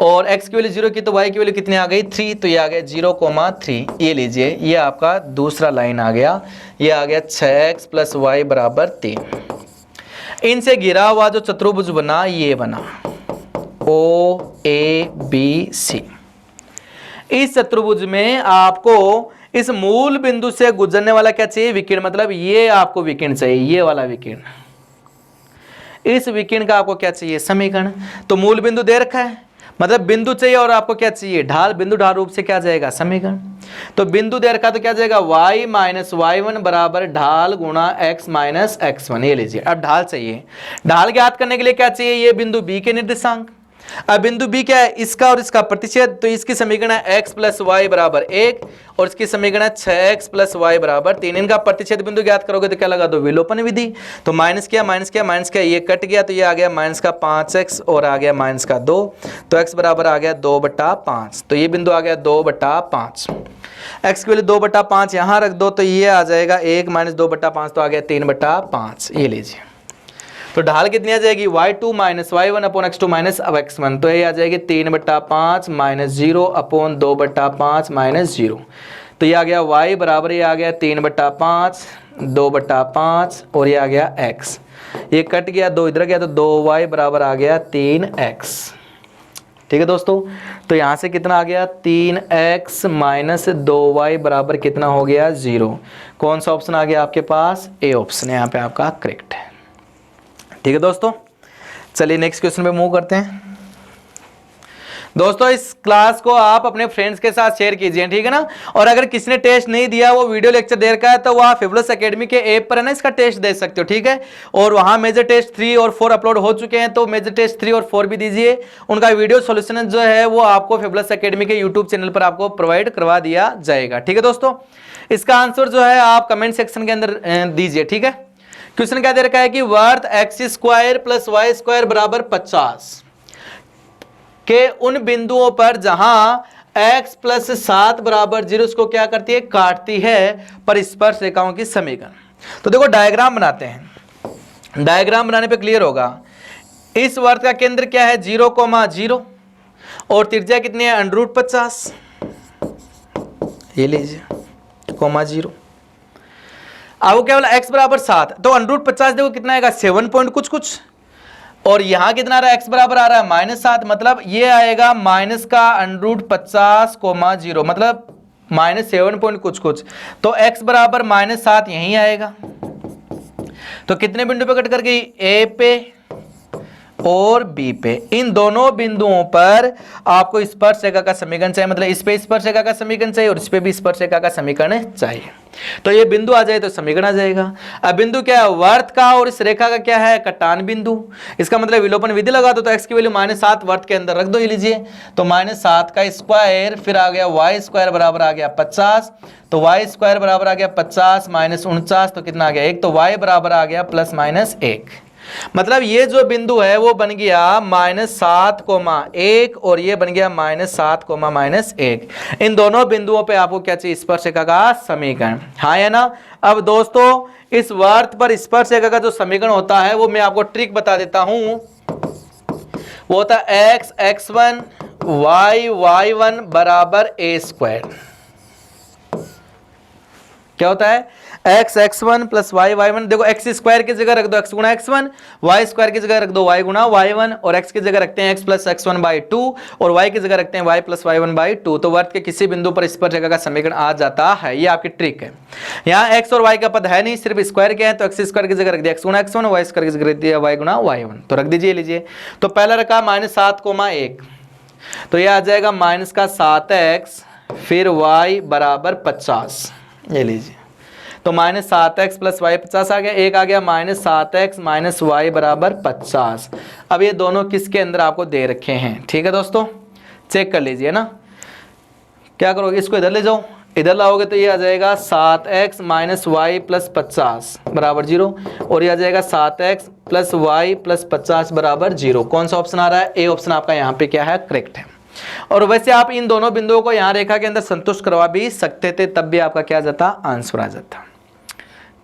और x की वैल्यू 0 की तो y की वैल्यू कितनी आ गई? 3, तो ये आ गया 0,3। ये लीजिए, ये आपका दूसरा लाइन आ गया। ये आ गया 6x + y बराबर 3। इनसे घिरा हुआ जो चतुर्भुज बना ये बना OABC। इस चतुर्भुज में आपको इस मूल बिंदु से गुजरने वाला क्या चाहिए? विकीर्ण। मतलब ये आपको विकीर्ण चाहिए, ये वाला विकीर्ण। इस विकीर्ण का आपको क्या चाहिए? समीकरण। तो मूल बिंदु दे रखा है, मतलब बिंदु चाहिए, और आपको क्या चाहिए? ढाल। बिंदु ढाल रूप से क्या जाएगा? समीकरण। तो बिंदु दे रखा तो क्या जाएगा? y - y1 बराबर ढाल गुणा x - x1। ये लीजिए, अब ढाल चाहिए। ढाल ज्ञात करने के लिए क्या चाहिए? ये बिंदु b के निर्देशांक। अब बिंदु बी क्या है, इसका और इसका प्रतिच्छेद, तो इसकी समीकरण है x प्लस वाई बराबर 1 और इसकी समीकरण है 6x प्लस वाई बराबर 3। इनका प्रतिच्छेद बिंदु ज्ञात करोगे तो क्या लगा दो, विलोपन विधि। तो माइनस किया माइनस किया माइनस किया, ये कट गया तो ये आ गया माइनस का 5x और आ गया माइनस का 2, तो x बराबर आ गया 2/5। तो ये बिंदु आ गया 2/5। x की वैल्यू 2/5 यहाँ रख दो तो ये आ जाएगा 1 माइनस 2/5 तो आ गया 3/5। ये लीजिए, तो ढाल कितनी आ जाएगी, y2 minus y1 upon x2 minus अब x1, तो ये आ जाएगी 3/5 माइनस 0 अपॉन 2/5 माइनस 0। तो ये आ गया y बराबर, ये आ गया 3/5 2/5 और ये आ गया x, ये कट गया 2 इधर गया तो 2y बराबर आ गया 3x। ठीक है दोस्तों, तो यहाँ से कितना आ गया 3x माइनस 2y बराबर कितना हो गया 0। कौन सा ऑप्शन आ गया आपके पास, ए ऑप्शन है यहाँ पे आपका करेक्ट है। ठीक है दोस्तों, चलिए नेक्स्ट क्वेश्चन पे मूव करते हैं। दोस्तों इस क्लास को आप अपने फ्रेंड्स के साथ शेयर कीजिए, ठीक है ना। और अगर किसी ने टेस्ट नहीं दिया, वो वीडियो लेक्चर दे रखा है, तो वह फेबुलस एकेडमी के ऐप पर है ना, इसका टेस्ट दे सकते हो, ठीक है। और वहां मेजर टेस्ट 3 और 4 अपलोड हो चुके हैं, तो मेजर टेस्ट 3 और 4 भी दीजिए। उनका वीडियो सोल्यूशन जो है वो आपको फेबुलस एकेडमी के यूट्यूब चैनल पर आपको प्रोवाइड करवा दिया जाएगा। ठीक है दोस्तों, इसका आंसर जो है आप कमेंट सेक्शन के अंदर दीजिए, ठीक है। क्वेश्चन क्या दे रखा है कि वर्थ x square plus y square बराबर 50 के उन बिंदुओं पर जहां x प्लस 7 बराबर 0 उसको क्या करती है, काटती है, पर स्पर्श रेखाओं की समीकरण। तो देखो डायग्राम बनाते हैं, डायग्राम बनाने पे क्लियर होगा। इस वर्त का केंद्र क्या है 0,0 और त्रिज्या कितनी है √50, ये लीजिए ,0। अब वो क्या बोला x बराबर 7, तो √50 देखो कितना आएगा 7 पॉइंट कुछ कुछ, और यहां कितना आ रहा है x बराबर आ रहा है -7, मतलब ये आएगा माइनस का √50,0 मतलब -7 पॉइंट कुछ कुछ, तो x बराबर -7 यहीं आएगा। तो कितने बिंदु पे कट कर गई, a पे और b पे। इन दोनों बिंदुओं पर आपको स्पर्श रेखा का समीकरण चाहिए, मतलब इस पे स्पर्श रेखा का समीकरण चाहिए और इस पे भी स्पर्श रेखा का समीकरण चाहिए। तो ये बिंदु आ जाए तो समीकरण आ जाएगा। अब बिंदु क्या है, वर्त का और इस रेखा का क्या है, कटान बिंदु। इसका मतलब विलोपन विधि लगा दो, तो x की वैल्यू -7 वर्त के अंदर रख दो, ये लीजिए। तो -7 का स्क्वायर, फिर आ गया y स्क्वायर बराबर आ गया 50, तो y स्क्वायर बराबर आ गया 50 माइनस 49, तो कितना आ गया 1, तो y बराबर आ गया +-1। मतलब ये जो बिंदु है वो बन गया -7,1 और ये बन गया -7,-1। इन दोनों बिंदुओं पे आपको क्या चाहिए, स्पर्श रेखा का समीकरण, हाँ है ना। अब दोस्तों इस वर्त पर स्पर्श रेखा का जो समीकरण होता है वो मैं आपको ट्रिक बता देता हूं। वो होता है x x1 y y1 बराबर a²। क्या होता है, x x1 plus y y1, देखो x स्क्वायर की जगह रख दो x गुणा x1, y स्क्वायर की जगह रख दो y गुणा y1, और x की जगह रखते हैं x प्लस x1/2 और y की जगह रखते हैं y प्लस y1/2। तो वर्त के किसी बिंदु पर स्पर्श रेखा का समीकरण आ जाता है, ये आपकी ट्रिक है। यहाँ x और y का पद है नहीं, सिर्फ स्क्वायर के हैं, तो x स्क्वायर की जगह रख दिया x गुणा x1, y स्क्वायर की जगह रख दिया y गुणा y1, तो रख दीजिए, लीजिए। तो पहला रखा -7,1, तो ये आ जाएगा -7x फिर y बराबर 50, ये लीजिए। तो -7x प्लस y 50 आ गया, एक आ गया -7x माइनस y बराबर 50। अब ये दोनों किसके अंदर आपको दे रखे हैं, ठीक है दोस्तों, चेक कर लीजिए ना। क्या करोगे, इसको इधर ले जाओ, इधर लाओगे तो ये आ जाएगा 7x माइनस y प्लस 50 बराबर 0, और ये आ जाएगा 7x प्लस y प्लस 50 बराबर 0। कौन सा ऑप्शन आ रहा है, ए ऑप्शन आपका यहाँ पे क्या है, करेक्ट है। और वैसे आप इन दोनों बिंदुओं को यहाँ रेखा के अंदर संतुष्ट करवा भी सकते थे, तब भी आपका क्या जाता, आंसर आ जाता।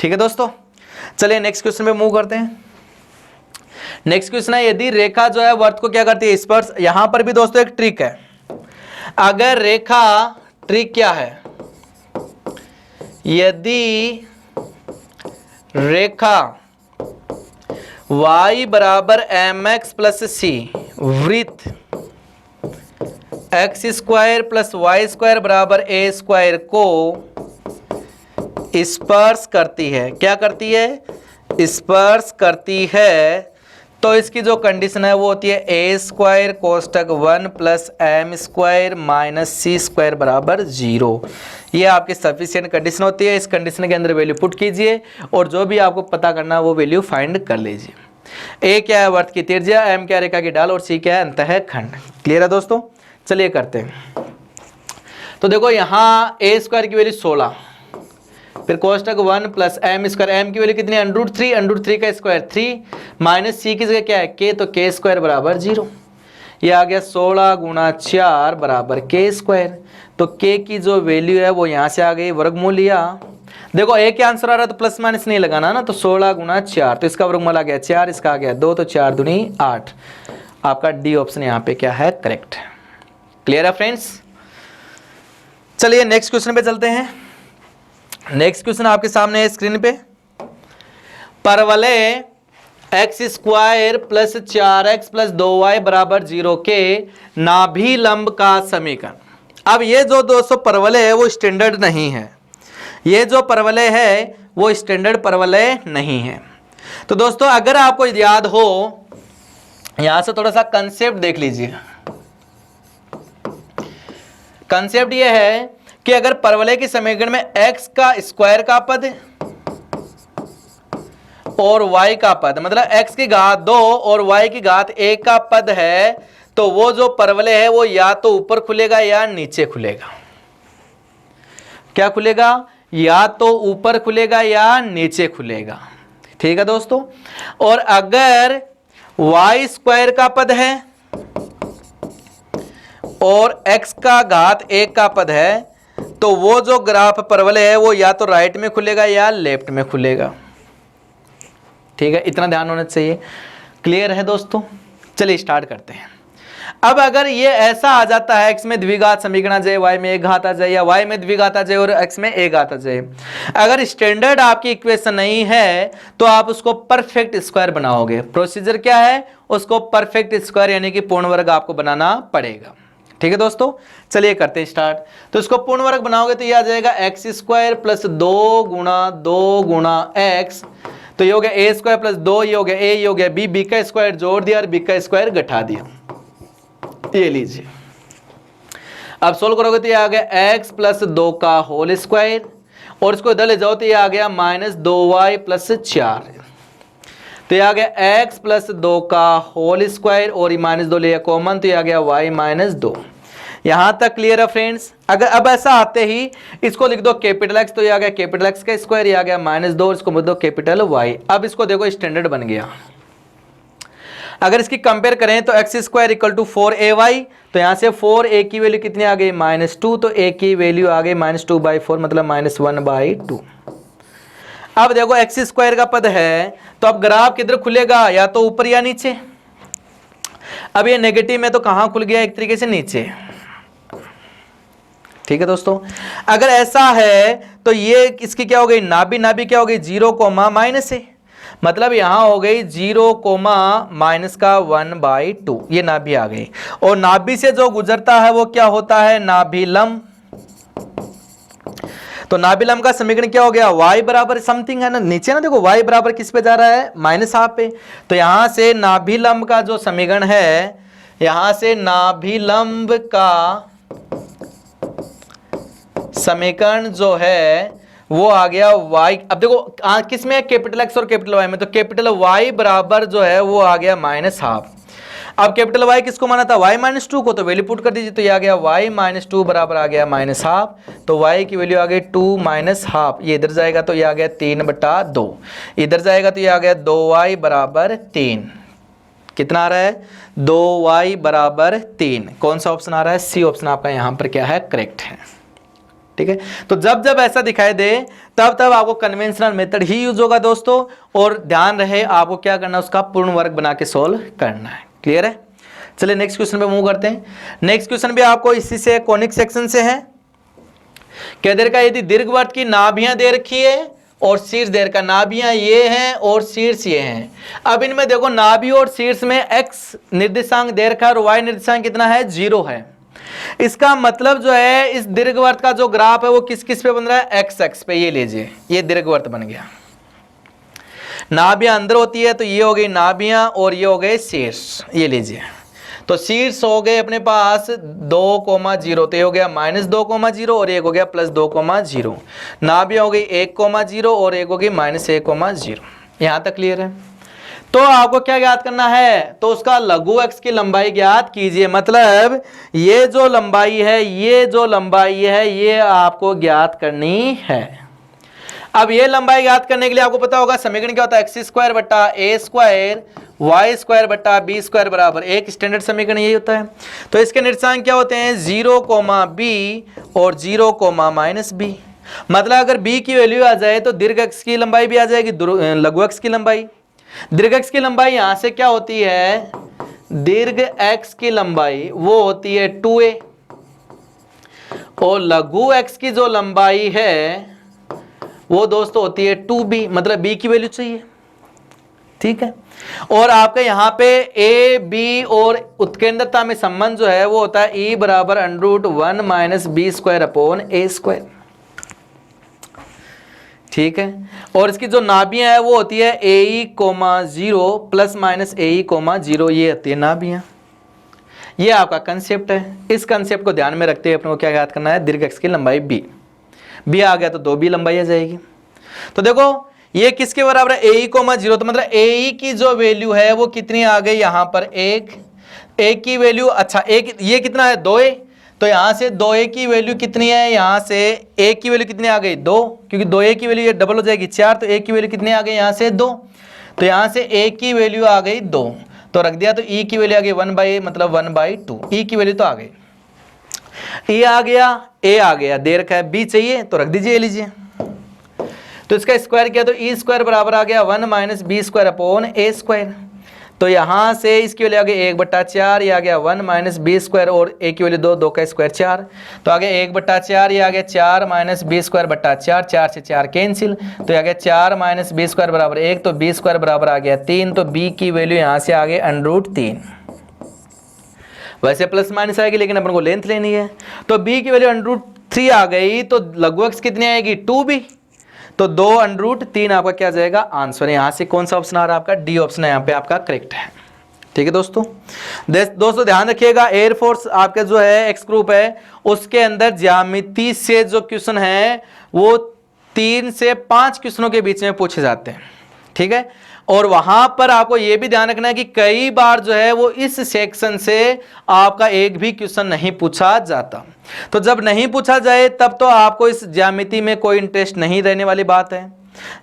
ठीक है दोस्तों, चलिए नेक्स्ट क्वेश्चन पे मूव करते हैं। नेक्स्ट क्वेश्चन है, यदि रेखा जो है वर्त को क्या करती है, स्पर्श। यहां पर भी दोस्तों एक ट्रिक है। अगर रेखा, ट्रिक क्या है, यदि रेखा y बराबर mx प्लस c वृत्त x square plus y square बराबर a² को स्पर्श करती है, क्या करती है, स्पर्श करती है, तो इसकी जो कंडीशन है वो होती है a² कोष्टक 1 plus m² minus c² बराबर 0। ये आपकी सफिशिएंट कंडीशन होती है। इस कंडीशन के अंदर वैल्यू पुट कीजिए और जो भी आपको पता करना है वो वैल्यू फाइंड कर लीजिए। ए क्या है वर्त की त्रिज्या, एम क्या रेखा की ढाल और सी क्या है अंतःखंड। क्लियर है दोस्तों। चलिए करते हैं। तो देखो यहाँ ए स्क्वायर की वैल्यू 16, फिर कोष्टक 1 प्लस एम स्क्वायर, एम की वैल्यू कितनी है √3 का स्क्वायर 3 माइनस सी की जगह क्या है के, तो के स्क्वायर बराबर 0। ये आ गया 16 गुणा 4 बराबर के स्क्वायर। तो के की जो वैल्यू है वो यहाँ से आ गई, वर्गमूल लिया। देखो ए के आंसर आ रहा है तो प्लस माइनस नहीं लगाना ना, तो 16 गुणा 4, तो इसका वर्गमूल आ गया 4, इसका आ गया 2, तो 4 दूनी 8। आपका डी ऑप्शन यहाँ पे क्या है करेक्ट। क्लियर है फ्रेंड्स। चलिए नेक्स्ट क्वेश्चन पे चलते हैं। नेक्स्ट क्वेश्चन आपके सामने है स्क्रीन पे। परवलय x square plus 4x plus 2y बराबर 0 के नाभि लंब का समीकरण। अब ये जो दोस्तों परवलय है वो स्टैंडर्ड नहीं है, ये जो परवलय है वो स्टैंडर्ड परवलय नहीं है। तो दोस्तों अगर आपको याद हो, यहां से थोड़ा सा कंसेप्ट देख लीजिए। कंसेप्ट ये है कि अगर परवलय के समीकरण में x का स्क्वायर का पद और y का पद, मतलब x की घात 2 और y की घात 1 का पद है, तो वो जो परवलय है वो या तो ऊपर खुलेगा या नीचे खुलेगा। क्या खुलेगा? या तो ऊपर खुलेगा या नीचे खुलेगा। ठीक है दोस्तों। और अगर y स्क्वायर का पद है और x का घात 1 का पद है, तो वो जो ग्राफ परवलय है वो या तो राइट में खुलेगा या लेफ्ट में खुलेगा। ठीक है, इतना ध्यान होना चाहिए। क्लियर है दोस्तों। चलिए स्टार्ट करते हैं। अब अगर ये ऐसा आ जाता है x में द्विघात समीकरण आ जाए, y में एक घात आ जाए, या y में द्विघात आ जाए और x में एक घात आ जाए, अगर स्टैंडर्ड आपकी इक्वेशन नहीं है तो आप उसको परफेक्ट स्क्वायर बनाओगे। प्रोसीजर क्या है? उसको परफेक्ट स्क्वायर यानी कि पूर्ण वर्ग आपको बनाना पड़ेगा। ठीक है दोस्तों। चलिए करते हैं स्टार्ट। तो इसको पूर्ण वर्ग बनाओगे तो ये आ जाएगा एक्स स्क्वायर प्लस 2 गुणा x, तो ये हो गया ए स्क्वायर प्लस 2, ये हो गया ए, ये हो गया बी का स्क्वायर जोड़ दिया और बी का स्क्वायर घटा दिया। ये लीजिए, अब सोल्व करोगे तो ये आ गया x प्लस 2 का होल स्क्वायर, और इसको इधर ले जाओ तो ये आ गया माइनस 2y प्लस 4, तो ये आ गया x प्लस 2 का होल स्क्वायर और ये माइनस 2 लिया कॉमन, तो ये आ गया y माइनस 2। यहां तक क्लियर है फ्रेंड्स। अगर अब ऐसा आते ही इसको लिख दो कैपिटल X, तो ये आ गया कैपिटल X का स्क्वायर, ये आ गया माइनस 2, इसको लिख दो कैपिटल Y। अब इसको देखो स्टैंडर्ड बन गया। अगर इसकी कंपेयर करें तो x square equal to 4ay, तो यहां से 4a की वैल्यू कितनी आ गई -2, तो a की वैल्यू आ गई -2/4 मतलब -1/2। अब देखो एक्स स्क्वायर का पद है तो अब ग्राफ किधर खुलेगा? या तो ऊपर या नीचे। अब ये नेगेटिव में तो कहां खुल गया? एक तरीके से नीचे। ठीक है दोस्तों। अगर ऐसा है तो ये इसकी क्या हो गई? नाभि क्या हो गई? 0, मतलब यहां हो गई 0, माइनस का 1/2, ये नाभि आ गई। और नाभि से जो गुजरता है वो क्या होता है? नाभि लंब। तो नाभि लंब का समीकरण क्या हो गया? y बराबर समथिंग है ना, नीचे ना देखो y बराबर किस पे जा रहा है? -हाफ पे। तो यहां से नाभि लंब का जो समीकरण है, यहां से नाभि लंब का समीकरण जो है वो आ गया y। अब देखो किस में? कैपिटल X और कैपिटल Y में, तो कैपिटल Y बराबर जो है वो आ गया -हाफ। अब कैपिटल Y किसको माना था? y -2 को, तो वैल्यू पुट कर दीजिए, तो ये आ गया y -2 बराबर आ गया -हाफ, तो y की वैल्यू आ गई 2 - हाफ। ये इधर जाएगा तो ये आ गया 3/2, इधर जाएगा तो ये आ गया 2y बराबर 3। कितना आ रहा है? 2y बराबर 3। कौन सा ऑप्शन आ रहा है? सी ऑप्शन आपका यहाँ पर क्या है? करेक्ट है। ठीक है। तो जब जब ऐसा दिखाई दे तब आपको कन्वेंशनल मेथड ही यूज होगा दोस्तों, और ध्यान रहे आपको क्या करना है? उसका पूर्ण वर्ग बना के सोल्व करना है। क्लियर है। चलिए नेक्स्ट क्वेश्चन पे मूव करते हैं। नेक्स्ट क्वेश्चन भी आपको इसी से कोनिक सेक्शन से है। क्या दे रखा है? यदि दीर्घवृत्त की नाभियां दे रखी है और शीर्ष दे रखा, नाभियां ये हैं और शीर्ष ये हैं। अब इनमें देखो नाभि और शीर्ष में x निर्देशांक दे रखा है और y निर्देशांक कितना है? 0 है। इसका मतलब जो है इस दीर्घवृत्त का जो ग्राफ है वो किस किस पे बन रहा है? x पे। ये लीजिए, ये दीर्घवृत्त बन गया। नाभियां अंदर होती है तो ये हो गई नाभियां और ये हो गए शीर्ष। ये लीजिए, तो शीर्ष हो गए अपने पास 2,0, तो ये हो गया -2,0 और एक हो गया +2,0। नाभियां हो गई 1,0 और एक हो गई -1,0। यहां तक क्लियर है। तो आपको क्या ज्ञात करना है, तो उसका लघु x की लंबाई ज्ञात कीजिए। मतलब ये जो लंबाई है, ये जो लंबाई है, ये आपको ज्ञात करनी है। अब ये लंबाई ज्ञात करने के लिए आपको पता होगा समीकरण क्या होता है, एक्स स्क्वायर बट्टा ए स्क्वायर वाई स्क्वायर बट्टा बी स्क्वायर बराबर एक स्टैंडर्ड समीकरण यही होता है। तो इसके निर्देशांक क्या होते हैं, 0, b और 0, -b। मतलब अगर b की वैल्यू आ जाए तो दीर्घ x की लंबाई भी आ जाएगी, लघु x की लंबाई। दीर्घ x की लंबाई यहां से क्या होती है, दीर्घ x की लंबाई वो होती है 2a, और लघु x की जो लंबाई है वो दोस्तों होती है 2b, मतलब b की वैल्यू चाहिए। ठीक है, और आपके यहां पे a b और उत्केंद्रता में संबंध जो है वो होता है e बराबर √1 - b square upon a square. ठीक है, और इसकी जो नाभियां है वो होती है ae, 0 ± ae, 0, ये होती है नाभियां। ये आपका कंसेप्ट है। इस कंसेप्ट को ध्यान में रखते हुए अपने को क्या याद करना है, दीर्घ x की लंबाई b आ गया तो 2b लंबाई आ जाएगी। तो देखो ये किसके बराबर है, ae, 0, तो मतलब ae की जो वैल्यू है वो कितनी आ गई यहां पर, एक a की वैल्यू, अच्छा एक ये कितना है 2a, तो यहां से 2a की वैल्यू कितनी है, यहां से a की वैल्यू कितनी आ गई 2, क्योंकि 2a की वैल्यू ये डबल हो जाएगी 4, तो a की वैल्यू कितनी आ गई यहां से 2, तो यहां से a की वैल्यू आ गई 2, तो रख दिया, तो e की वैल्यू आ गई 1/a, मतलब 1/2, e की वैल्यू तो आ गई, e आ गया, a आ गया, दे रखा है b चाहिए तो रख दीजिए, लीजिए। तो इसका स्क्वायर किया तो e स्क्वायर बराबर आ गया 1 - b square upon a square. तो यहां से इसकी वैल्यू आ गई 1/4, ये आ गया 1 - b स्क्वायर, और a की वैल्यू 2, 2 का स्क्वायर 4, तो आ गया 1/4, ये आ गया 4 - b स्क्वायर बट्टा 4, 4 से 4 कैंसिल, तो आ गया 4 - b स्क्वायर बराबर 1, तो b स्क्वायर बराबर आ गया 3, तो b की वैल्यू यहां से आ गई √3। वैसे प्लस माइनस आएगी लेकिन अपन को लेंथ लेनी है, तो b की वैल्यू √3 आ गई, तो लघु x कितनी आएगी 2b, तो 2 √3 आपका क्या जाएगा आंसर। यहां से कौन सा ऑप्शन आ रहा है आपका, डी ऑप्शन है यहाँ पे आपका करेक्ट है। ठीक है दोस्तों, दोस्तों ध्यान रखिएगा, एयरफोर्स आपका जो है एक्स ग्रुप है उसके अंदर ज्यामिति से जो क्वेश्चन है वो 3 से 5 क्वेश्चनों के बीच में पूछे जाते हैं। ठीक है, और वहां पर आपको यह भी ध्यान रखना है कि कई बार जो है वो इस सेक्शन से आपका एक भी क्वेश्चन नहीं पूछा जाता। तो जब नहीं पूछा जाए तब तो आपको इस ज्यामिति में कोई इंटरेस्ट नहीं रहने वाली बात है,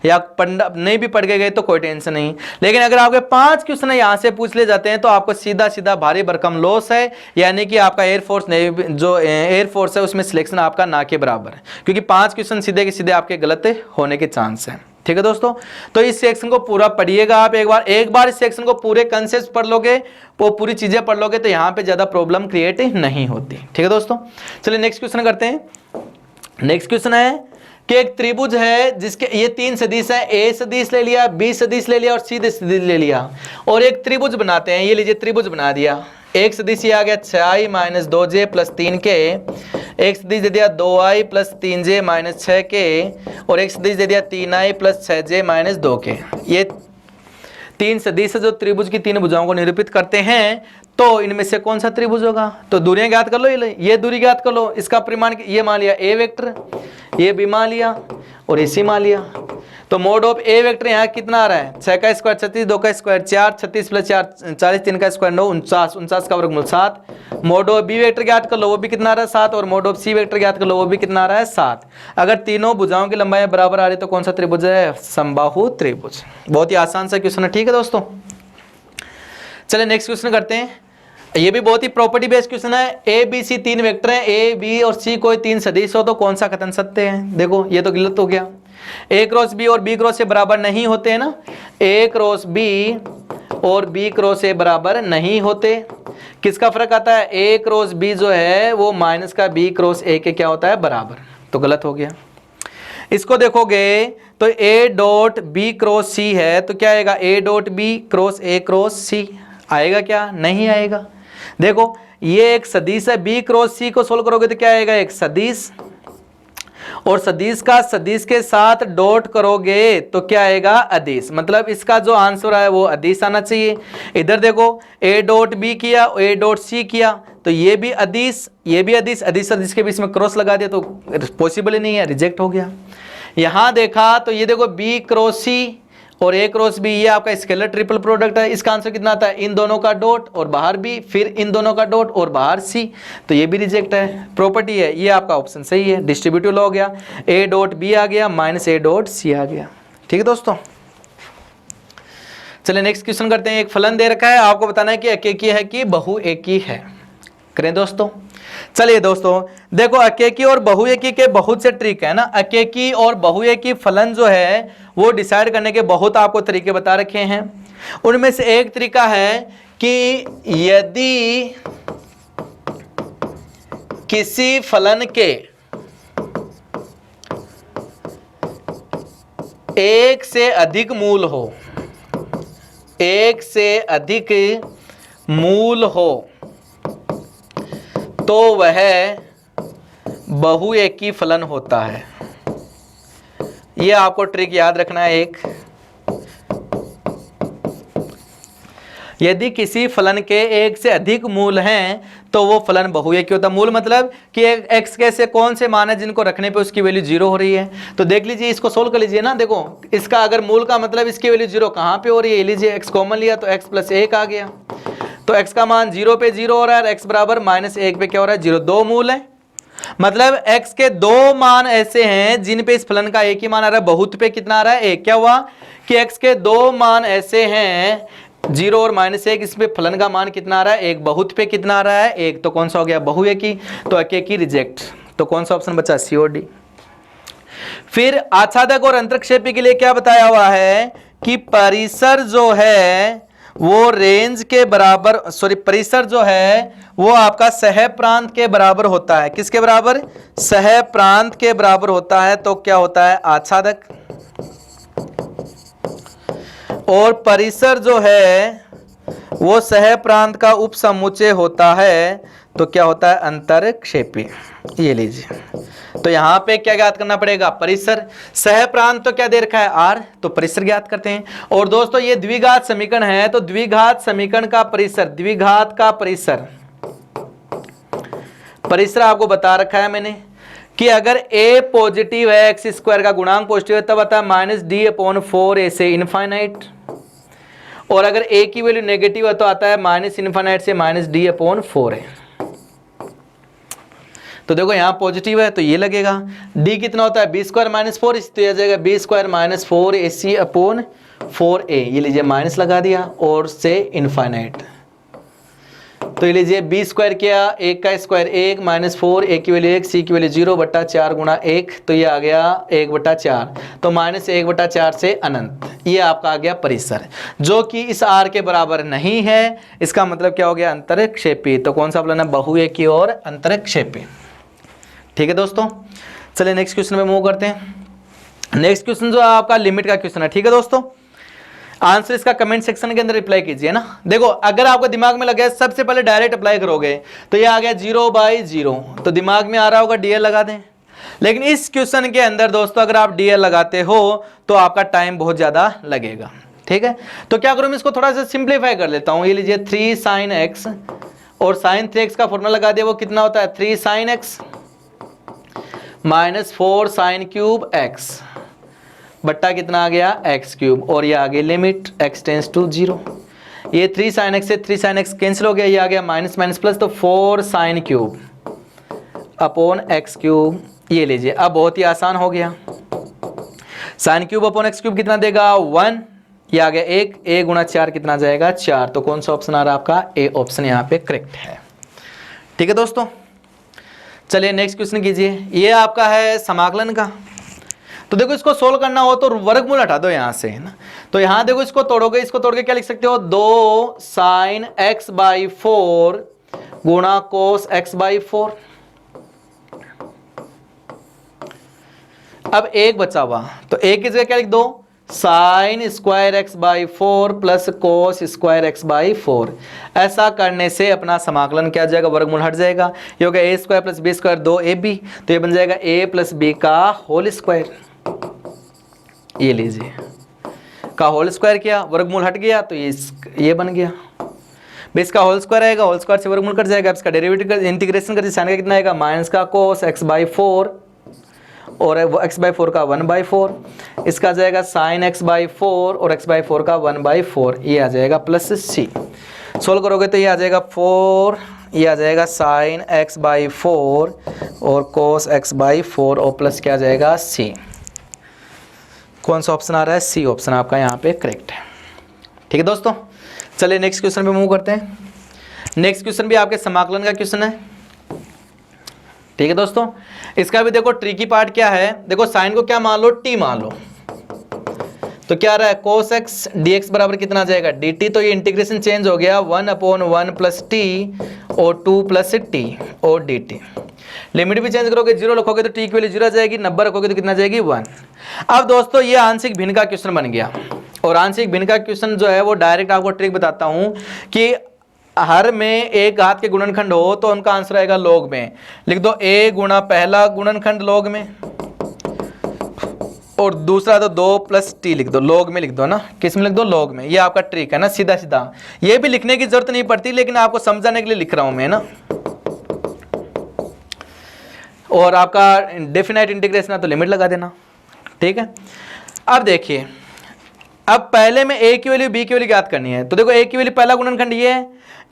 या नहीं भी पढ़ के गए तो कोई टेंशन नहीं। लेकिन अगर आपके 5 क्वेश्चन यहां से पूछ ले जाते हैं तो आपको सीधा सीधा भारी भरकम लॉस है, यानी कि आपका एयरफोर्स नेवी जो एयरफोर्स है उसमें सिलेक्शन आपका ना के बराबर है, क्योंकि 5 क्वेश्चन सीधे के सीधे आपके गलत होने के चांस है। ठीक है दोस्तों, तो इस सेक्शन को पूरा पढ़िएगा आप एक बार इस सेक्शन को पूरे कंसेप्ट पढ़ लोगे, वो पूरी चीजें पढ़ लोगे तो यहाँ पे ज्यादा प्रॉब्लम क्रिएट नहीं होती। ठीक है दोस्तों, चलिए नेक्स्ट क्वेश्चन करते हैं। नेक्स्ट क्वेश्चन है कि एक त्रिभुज है जिसके ये 3 सदिश है, ए सदिश ले लिया, बी सदिश ले लिया और सी सदिश ले लिया, और एक त्रिभुज बनाते हैं। ये लीजिए त्रिभुज बना दिया, एक सदिश ये आ गया 6i - 2j + 3k, एक सदिश दे दिया 2i + 3j - 6k, और एक सदिश दे दिया 3i + 6j - 2k। ये 3 सदिश जो त्रिभुज की 3 भुजाओं को निरूपित करते हैं, तो इनमें से कौन सा त्रिभुज होगा, तो दूरियां ज्ञात कर लो, ये दूरी ज्ञात कर लो। इसका परिमाण ये मान लिया a वेक्टर, ये भी मान लिया और इसी मान लिया, तो मोड ऑफ a वेक्टर यहाँ कितना आ रहा है, 6 का स्क्वायर 36, 2 का स्क्वायर 4, 36 + 4 40, 3 का स्क्वायर 9, 49, 49 का वर्गमूल 7। मोड ऑफ b वेक्टर ज्ञात कर लो, वो भी कितना आ रहा है 7, और मोड ऑफ c वेक्टर ज्ञात कर लो, वो भी कितना आ रहा है 7। अगर तीनों भुजाओं की लंबाई बराबर आ रही तो कौन सा त्रिभुज है, समबाहु त्रिभुज। बहुत ही आसान सा क्वेश्चन है। ठीक है दोस्तों, चलिए नेक्स्ट क्वेश्चन करते हैं। ये भी बहुत ही प्रॉपर्टी बेस्ड क्वेश्चन है। ए बी सी 3 वेक्टर हैं, ए बी और सी कोई 3 सदिश हो तो कौन सा कथन सत्य है। देखो ये तो गलत हो गया, ए क्रॉस बी और बी क्रॉस ए बराबर नहीं होते हैं ना, ए क्रॉस बी और बी क्रॉस ए बराबर नहीं होते। किसका फर्क आता है, ए क्रॉस बी जो है वो माइनस का बी क्रॉस ए के क्या होता है बराबर, तो गलत हो गया। इसको देखोगे तो A dot B cross C है तो क्या आएगा, A dot B cross A cross C आएगा क्या, नहीं आएगा। देखो ये एक सदिश है, बी क्रॉस सी को सोल्व करोगे तो क्या आएगा, एक सदिश, और सदिश का सदिश के साथ डॉट करोगे तो क्या आएगा, अदिश। मतलब इसका जो आंसर है वो अदिश आना चाहिए। इधर देखो ए डॉट बी किया, ए डॉट सी किया, तो ये भी अदिश, ये भी अदिश, अदिश अदिश के बीच में क्रॉस लगा दिया तो पॉसिबल ही नहीं है, रिजेक्ट हो गया। यहां देखा तो ये देखो बी क्रॉस सी और ए क्रॉस बी ये आपका स्केलर ट्रिपल प्रोडक्ट है। इसका आंसर कितना आता है, इन दोनों का डॉट और बाहर बी, फिर इन दोनों का डॉट और बाहर सी, तो ये भी रिजेक्ट है। प्रॉपर्टी है, ये आपका ऑप्शन सही है। डिस्ट्रीब्यूटिव लॉ हो गया, ए डॉट बी आ गया माइनस ए डॉट सी आ गया। ठीक है दोस्तों, चलिए नेक्स्ट क्वेश्चन करते हैं। एक फलन दे रखा है, आपको बताना है कि एकेकी है कि बहुएकी है। करें दोस्तों। चलिए दोस्तों देखो, एकेकी और बहुएकी के बहुत से ट्रिक है ना। एकेकी और बहुएकी फलन जो है वो डिसाइड करने के बहुत आपको तरीके बता रखे हैं। उनमें से एक तरीका है कि यदि किसी फलन के एक से अधिक मूल हो, एक से अधिक मूल हो, तो वह बहुएकी फलन होता है। यह आपको ट्रिक याद रखना है एक। यदि किसी फलन के एक से अधिक मूल हैं तो वो फलन बहुएकी होता है। मूल मतलब कि एक्स के से कौन से मान है जिनको रखने पे उसकी वैल्यू 0 हो रही है। तो देख लीजिए, इसको सोल्व कर लीजिए ना। देखो इसका अगर मूल का मतलब इसकी वैल्यू 0 कहाँ पे हो रही है, लीजिए एक्स कॉमन लिया तो एक्स प्लस 1 आ गया, तो x का मान 0 पे 0 हो रहा है, x बराबर -1 पे क्या हो रहा है 0। दो मूल है, मतलब x के दो मान ऐसे हैं जिन पे इस फलन का एक ही मान आ रहा है। बहुत पे कितना आ रहा है 1। क्या हुआ कि x के दो मान ऐसे हैं 0 और -1, इस पे फलन का मान कितना आ रहा है 1। बहुत पे कितना आ रहा है 1, तो कौन सा हो गया बहुएकी। तो एकेकी रिजेक्ट, तो कौन सा ऑप्शन बचा सी और डी। फिर आच्छादक और अंतरक्षेपी के लिए क्या बताया हुआ है कि परिसर जो है वो रेंज के बराबर, सॉरी परिसर जो है वो आपका सह प्रांत के बराबर होता है। किसके बराबर, सह प्रांत के बराबर होता है। तो क्या होता है आच्छादक, और परिसर जो है वो सह प्रांत का उपसमुच्चय होता है। तो क्या होता है अंतरक्षेपी। ये लीजिए, तो यहां पे क्या ज्ञात करना पड़ेगा, परिसर। सह प्रांत तो क्या दे रखा है आर, तो परिसर ज्ञात करते हैं। और दोस्तों ये द्विघात समीकरण है, तो द्विघात समीकरण का परिसर, द्विघात का परिसर, परिसर आपको बता रखा है मैंने कि अगर a पॉजिटिव है, एक्स स्क्वायर का गुणांक पॉजिटिव है, तब आता है -d/4a से इनफाइनाइट। और अगर a की वैल्यू नेगेटिव है तो आता है -∞ से -d/4a। तो देखो यहाँ पॉजिटिव है तो ये लगेगा। d कितना होता है b² - 4, इस तो यह जाएगा b² - 4ac/4a। ये लीजिए माइनस लगा दिया और से इनफाइनाइट। तो ये लीजिए b² क्या, 1 का स्क्वायर 1 -4, a की वैल्यू 1, c की वैल्यू 0/4 गुणा 1, तो ये आ गया 1/4, तो -1/4 से अनंत। ये आपका आ गया परिसर, जो कि इस r के बराबर नहीं है। इसका मतलब क्या हो गया अंतरक्षेपी। तो कौन सा फलन है बहुएकी और अंतरक्षेपी। ठीक है दोस्तों, चलिए नेक्स्ट क्वेश्चन में मूव करते हैं। नेक्स्ट क्वेश्चन जो आपका लिमिट का क्वेश्चन है। ठीक है दोस्तों, आंसर इसका कमेंट सेक्शन के अंदर रिप्लाई कीजिए ना। देखो अगर आपको दिमाग में लगे सबसे पहले डायरेक्ट अप्लाई करोगे तो ये आ गया 0/0, तो दिमाग में आ रहा होगा DL लगा दें। लेकिन इस क्वेश्चन के अंदर दोस्तों अगर आप DL लगाते हो तो आपका टाइम बहुत ज्यादा लगेगा। ठीक है, तो क्या करूं मैं इसको थोड़ा सा सिंप्लीफाई कर लेता हूं। ये लीजिए 3 sin x और sin 3x का फॉर्मूला लगा दिया, वो कितना होता है 3 sin x -4 sin³ x बट्टा कितना आ गया x³, और ये आ गई लिमिट x टेंस टू 0। ये 3 sin x से 3 sin x कैंसिल हो गया, ये आ गया माइनस माइनस प्लस, तो 4 sin³ अपॉन x³। ये लीजिए अब बहुत ही आसान हो गया। sin³ अपॉन x³ कितना देगा 1, ये आ गया 1, 1 गुणा 4 कितना जाएगा 4। तो कौन सा ऑप्शन आ रहा है आपका ए ऑप्शन यहाँ पे करेक्ट है। ठीक है दोस्तों, चलिए नेक्स्ट क्वेश्चन कीजिए। ये आपका है समाकलन का। तो देखो इसको सोल्व करना हो तो वर्गमूल हटा दो यहाँ से, है ना। तो यहाँ देखो इसको तोड़ोगे, इसको तोड़ के क्या लिख सकते हो 2 sin x/4 गुणा cos x/4। अब एक बचा हुआ, तो एक की जगह क्या लिख दो sin² x/4 plus cos² x/4। ऐसा करने से अपना समाकलन क्या जाएगा, वर्गमूल हट जाएगा। ये हो गया a² + b² 2ab, तो ये बन जाएगा a + b का होल स्क्वायर। ये लीजिए का होल स्क्वायर किया, वर्गमूल हट गया, तो ये बन गया। बेस का होल स्क्वायर आएगा, होल स्क्वायर से वर्गमूल कट जाएगा। इसका डेरिवेटिव का इंटीग्रेशन कर साइन का कितना आएगा -cos x/4 और x/4 का 1/4, इसका आ जाएगा sin x/4 और x/4 का 1/4, ये आ जाएगा प्लस c। सोल्व करोगे तो ये आ जाएगा 4, ये आ जाएगा sin x/4 और cos x/4 और प्लस क्या आ जाएगा c। कौन सा ऑप्शन आ रहा है? सी ऑप्शन आपका यहाँ पे करेक्ट है। ठीक है दोस्तों, चलिए नेक्स्ट क्वेश्चन पे मूव करते हैं। नेक्स्ट क्वेश्चन भी आपके समाकलन का क्वेश्चन है। ठीक है दोस्तों, इसका भी देखो ट्रिकी पार्ट क्या है। देखो साइन को क्या मान लो? टी मान लो, तो क्या रहा है? cos x dx बराबर कितना आ जाएगा? dt। तो ये इंटीग्रेशन चेंज हो गया 1/1 प्लस टी और 2 प्लस टी और dt। लिमिट भी चेंज करोगे, 0 रखोगे तो टी की वैल्यू 0 आ जाएगी, 90 रखोगे तो कितना आ जाएगी? 1। अब दोस्तों ये आंशिक भिन्न का क्वेश्चन बन गया, और आंशिक भिन्न का क्वेश्चन जो है वो डायरेक्ट आपको ट्रिक बताता हूं कि हर में एक घात के गुणनखंड हो तो उनका आंसर आएगा लॉग में। लिख दो a गुणा पहला गुणनखंड लॉग में, और दूसरा तो 2 प्लस टी लिख दो, लॉग में लिख दो ना। किस में लिख दो? लॉग में। ये आपका ट्रिक है ना, सीधा सीधा। ये भी लिखने की जरूरत नहीं पड़ती, लेकिन आपको समझाने के लिए लिख रहा हूं मैं ना। और आपका डेफिनेट इंटीग्रेशन है तो लिमिट लगा देना। ठीक है, अब देखिए, अब पहले में a की वैल्यू b की वैल्यू ज्ञात करनी है। तो देखो a की वैल्यू पहला गुणनखंड ये है,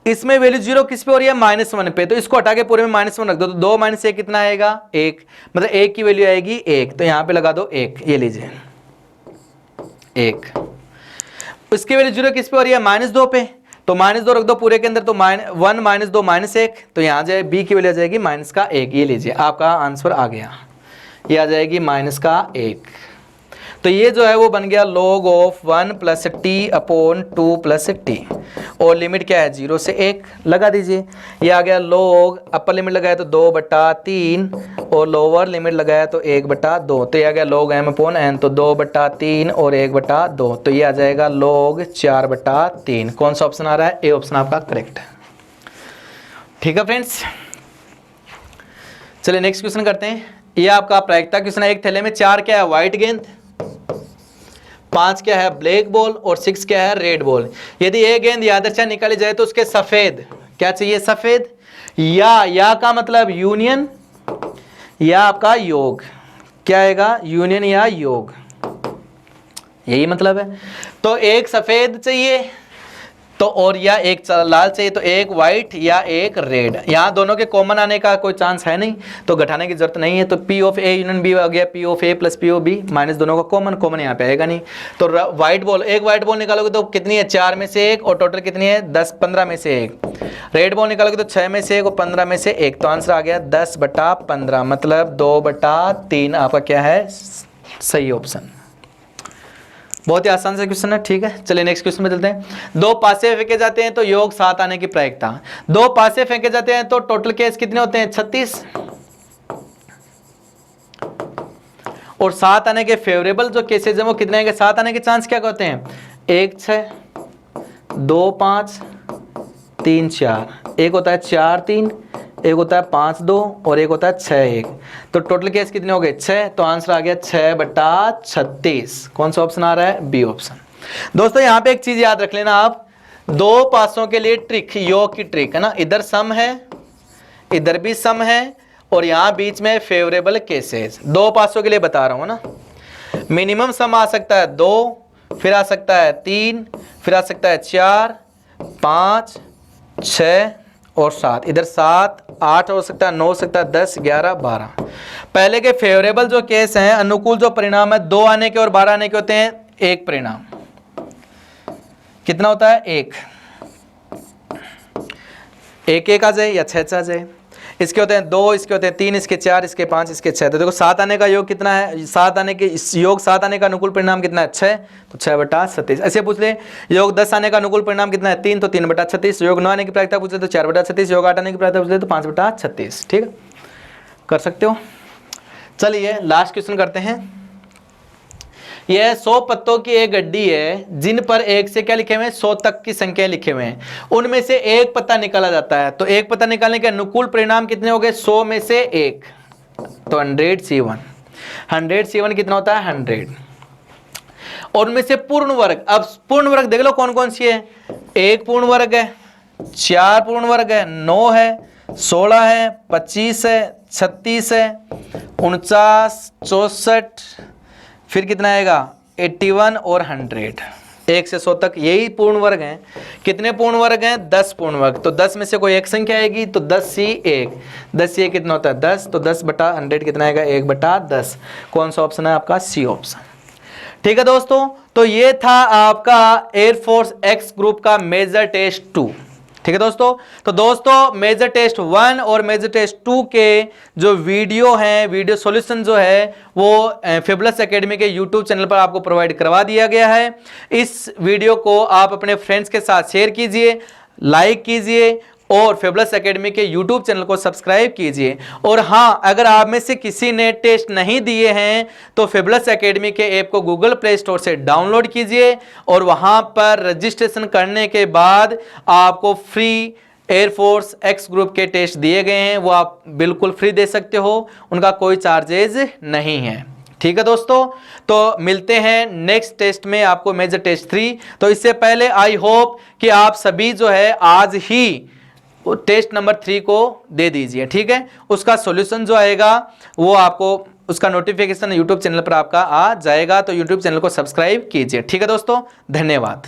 इसमें वैल्यू 0 किस पे हो रही है? -1 पे। तो इसको हटा के पूरे में -1 रख दो, तो 2 - 1 कितना आएगा? 1। मतलब a की वैल्यू आएगी 1, तो यहां पे लगा दो 1। ये लीजिए 1। इसकी वैल्यू 0 किस पे हो रही है? -2 पे। तो -2 रख दो पूरे के अंदर, तो 1 - 2 -1, तो यहाँ जाए b की वैल्यू आ जाएगी -1। ये लीजिए आपका आंसर आ गया, ये आ जाएगी -1। तो ये जो है वो बन गया log of 1 plus T upon 2 plus T, और लिमिट क्या है? 0 से 1 लगा दीजिए। ये आ गया log, अपर लिमिट लगाया तो 2/3 और लोअर लिमिट लगाया तो 1/2, तो ये आ गया log m अपॉन n, तो 2/3 और 1/2, तो ये आ जाएगा log 4/3। कौन सा ऑप्शन आ रहा है? ए ऑप्शन आपका करेक्ट है। ठीक है फ्रेंड्स, चलिए नेक्स्ट क्वेश्चन करते हैं। ये आपका प्रायिकता क्वेश्चन है। एक थैले में 4 क्या है? व्हाइट गेंद, 5 क्या है? ब्लैक बॉल, और 6 क्या है? Red ball. यदि एक गेंद यादृच्छा निकाली जाए तो उसके सफेद क्या चाहिए? सफेद, या का मतलब यूनियन, या आपका योग। क्या आएगा? यूनियन या योग, यही मतलब है। तो एक सफेद चाहिए तो, और या एक लाल चाहिए, तो एक व्हाइट या एक रेड। यहाँ दोनों के कॉमन आने का कोई चांस है नहीं, तो घटाने की जरूरत नहीं है। तो P of A union B आ गया P of A plus P of B, minus दोनों का कॉमन यहाँ पे आएगा नहीं। तो व्हाइट बॉल, एक व्हाइट बॉल निकालोगे तो कितनी है? 4 में से 1, और टोटल कितनी है? 10-15 में से 1। रेड बॉल निकालोगे तो 6 में से 1 और 15 में से 1, तो आंसर आ गया 10/15, मतलब 2/3 आपका क्या है? सही ऑप्शन। बहुत ही आसान सा क्वेश्चन है। ठीक है, चलिए नेक्स्ट क्वेश्चन में चलते हैं। 2 पासे फेंके जाते हैं तो योग 7 आने की प्रायिकता। 2 पासे फेंके जाते हैं तो टोटल केस कितने होते हैं? 36, और 7 आने के फेवरेबल जो केसेज हैं वो कितने आएंगे? 7 आने के चांस क्या होते हैं? 1 6, 2 5, 3 4। एक होता है 4 3, एक होता है 5 2, और एक होता है 6 1। तो टोटल केस कितने हो गए? 6। तो आंसर आ गया 6/36। कौन सा ऑप्शन आ रहा है? B option. दोस्तों यहाँ पे एक चीज याद रख लेना आप, 2 पासों के लिए ट्रिक, योग की ट्रिक है ना। इधर सम है, इधर भी सम है, और यहाँ बीच में फेवरेबल केसेस। 2 पासों के लिए बता रहा हूँ ना। मिनिमम सम आ सकता है 2, फिर आ सकता है 3, फिर आ सकता है 4 5 6 और 7। इधर 7 8 हो सकता है, 9 हो सकता है, 10 11 12। पहले के फेवरेबल जो केस हैं, अनुकूल जो परिणाम है 2 आने के और 12 आने के होते हैं, एक परिणाम कितना होता है? 1 1 आ जाए या 6 आ जाए। इसके होते हैं 2, इसके होते हैं 3, इसके 4, इसके 5, इसके 6। तो देखो 7 आने का योग कितना है? 7 आने के योग 7 आने का अनुकूल परिणाम कितना है? 6, तो 6/36। ऐसे पूछ ले योग 10 आने का अनुकूल परिणाम कितना है? 3, तो 3/36। योग 9 आने की प्रायिकता पूछ ले तो 4/36। योग 8 आने की प्रायिकता पूछ ले तो 5/36। ठीक है, कर सकते हो। चलिए लास्ट क्वेश्चन करते हैं। यह 100 पत्तों की एक गड्डी है जिन पर 1 से क्या लिखे हुए हैं? 100 तक की संख्या लिखे हुए हैं। उनमें से एक पत्ता निकाला जाता है, तो एक पत्ता निकालने के अनुकूल परिणाम कितने हो गए? 100 में से 1, तो 100C1। 100C1 कितना होता है? 100। और उनमें से पूर्ण वर्ग, अब पूर्ण वर्ग देख लो कौन कौन सी है। 1 पूर्ण वर्ग है, 4 पूर्ण वर्ग है, 9 है, 16 है, 25 है, 36 है, 49, 64, फिर कितना आएगा 81 और 100, 1 से 100 तक यही पूर्ण वर्ग हैं। कितने पूर्ण वर्ग हैं? 10 पूर्ण वर्ग। तो 10 में से कोई एक संख्या आएगी तो 10C1, 10C1 कितना होता है 10, तो 10/100 कितना आएगा 1/10। कौन सा ऑप्शन है आपका? C option. ठीक है दोस्तों, तो ये था आपका एयरफोर्स एक्स ग्रुप का मेजर टेस्ट 2। ठीक है दोस्तों, तो दोस्तों मेजर टेस्ट 1 और मेजर टेस्ट 2 के जो वीडियो हैं, वीडियो सॉल्यूशन जो है वो फेबुलस एकेडमी के यूट्यूब चैनल पर आपको प्रोवाइड करवा दिया गया है। इस वीडियो को आप अपने फ्रेंड्स के साथ शेयर कीजिए, लाइक कीजिए और फेबुलस एकेडमी के यूट्यूब चैनल को सब्सक्राइब कीजिए। और हाँ, अगर आप में से किसी ने टेस्ट नहीं दिए हैं तो फेबुलस एकेडमी के ऐप को गूगल प्ले स्टोर से डाउनलोड कीजिए और वहां पर रजिस्ट्रेशन करने के बाद आपको फ्री एयरफोर्स एक्स ग्रुप के टेस्ट दिए गए हैं, वो आप बिल्कुल फ्री दे सकते हो, उनका कोई चार्जेज नहीं है। ठीक है दोस्तों, तो मिलते हैं नेक्स्ट टेस्ट में आपको मेजर टेस्ट 3। तो इससे पहले आई होप कि आप सभी जो है आज ही टेस्ट नंबर 3 को दे दीजिए। ठीक है, उसका सॉल्यूशन जो आएगा वो आपको उसका नोटिफिकेशन यूट्यूब चैनल पर आपका आ जाएगा, तो यूट्यूब चैनल को सब्सक्राइब कीजिए। ठीक है दोस्तों, धन्यवाद।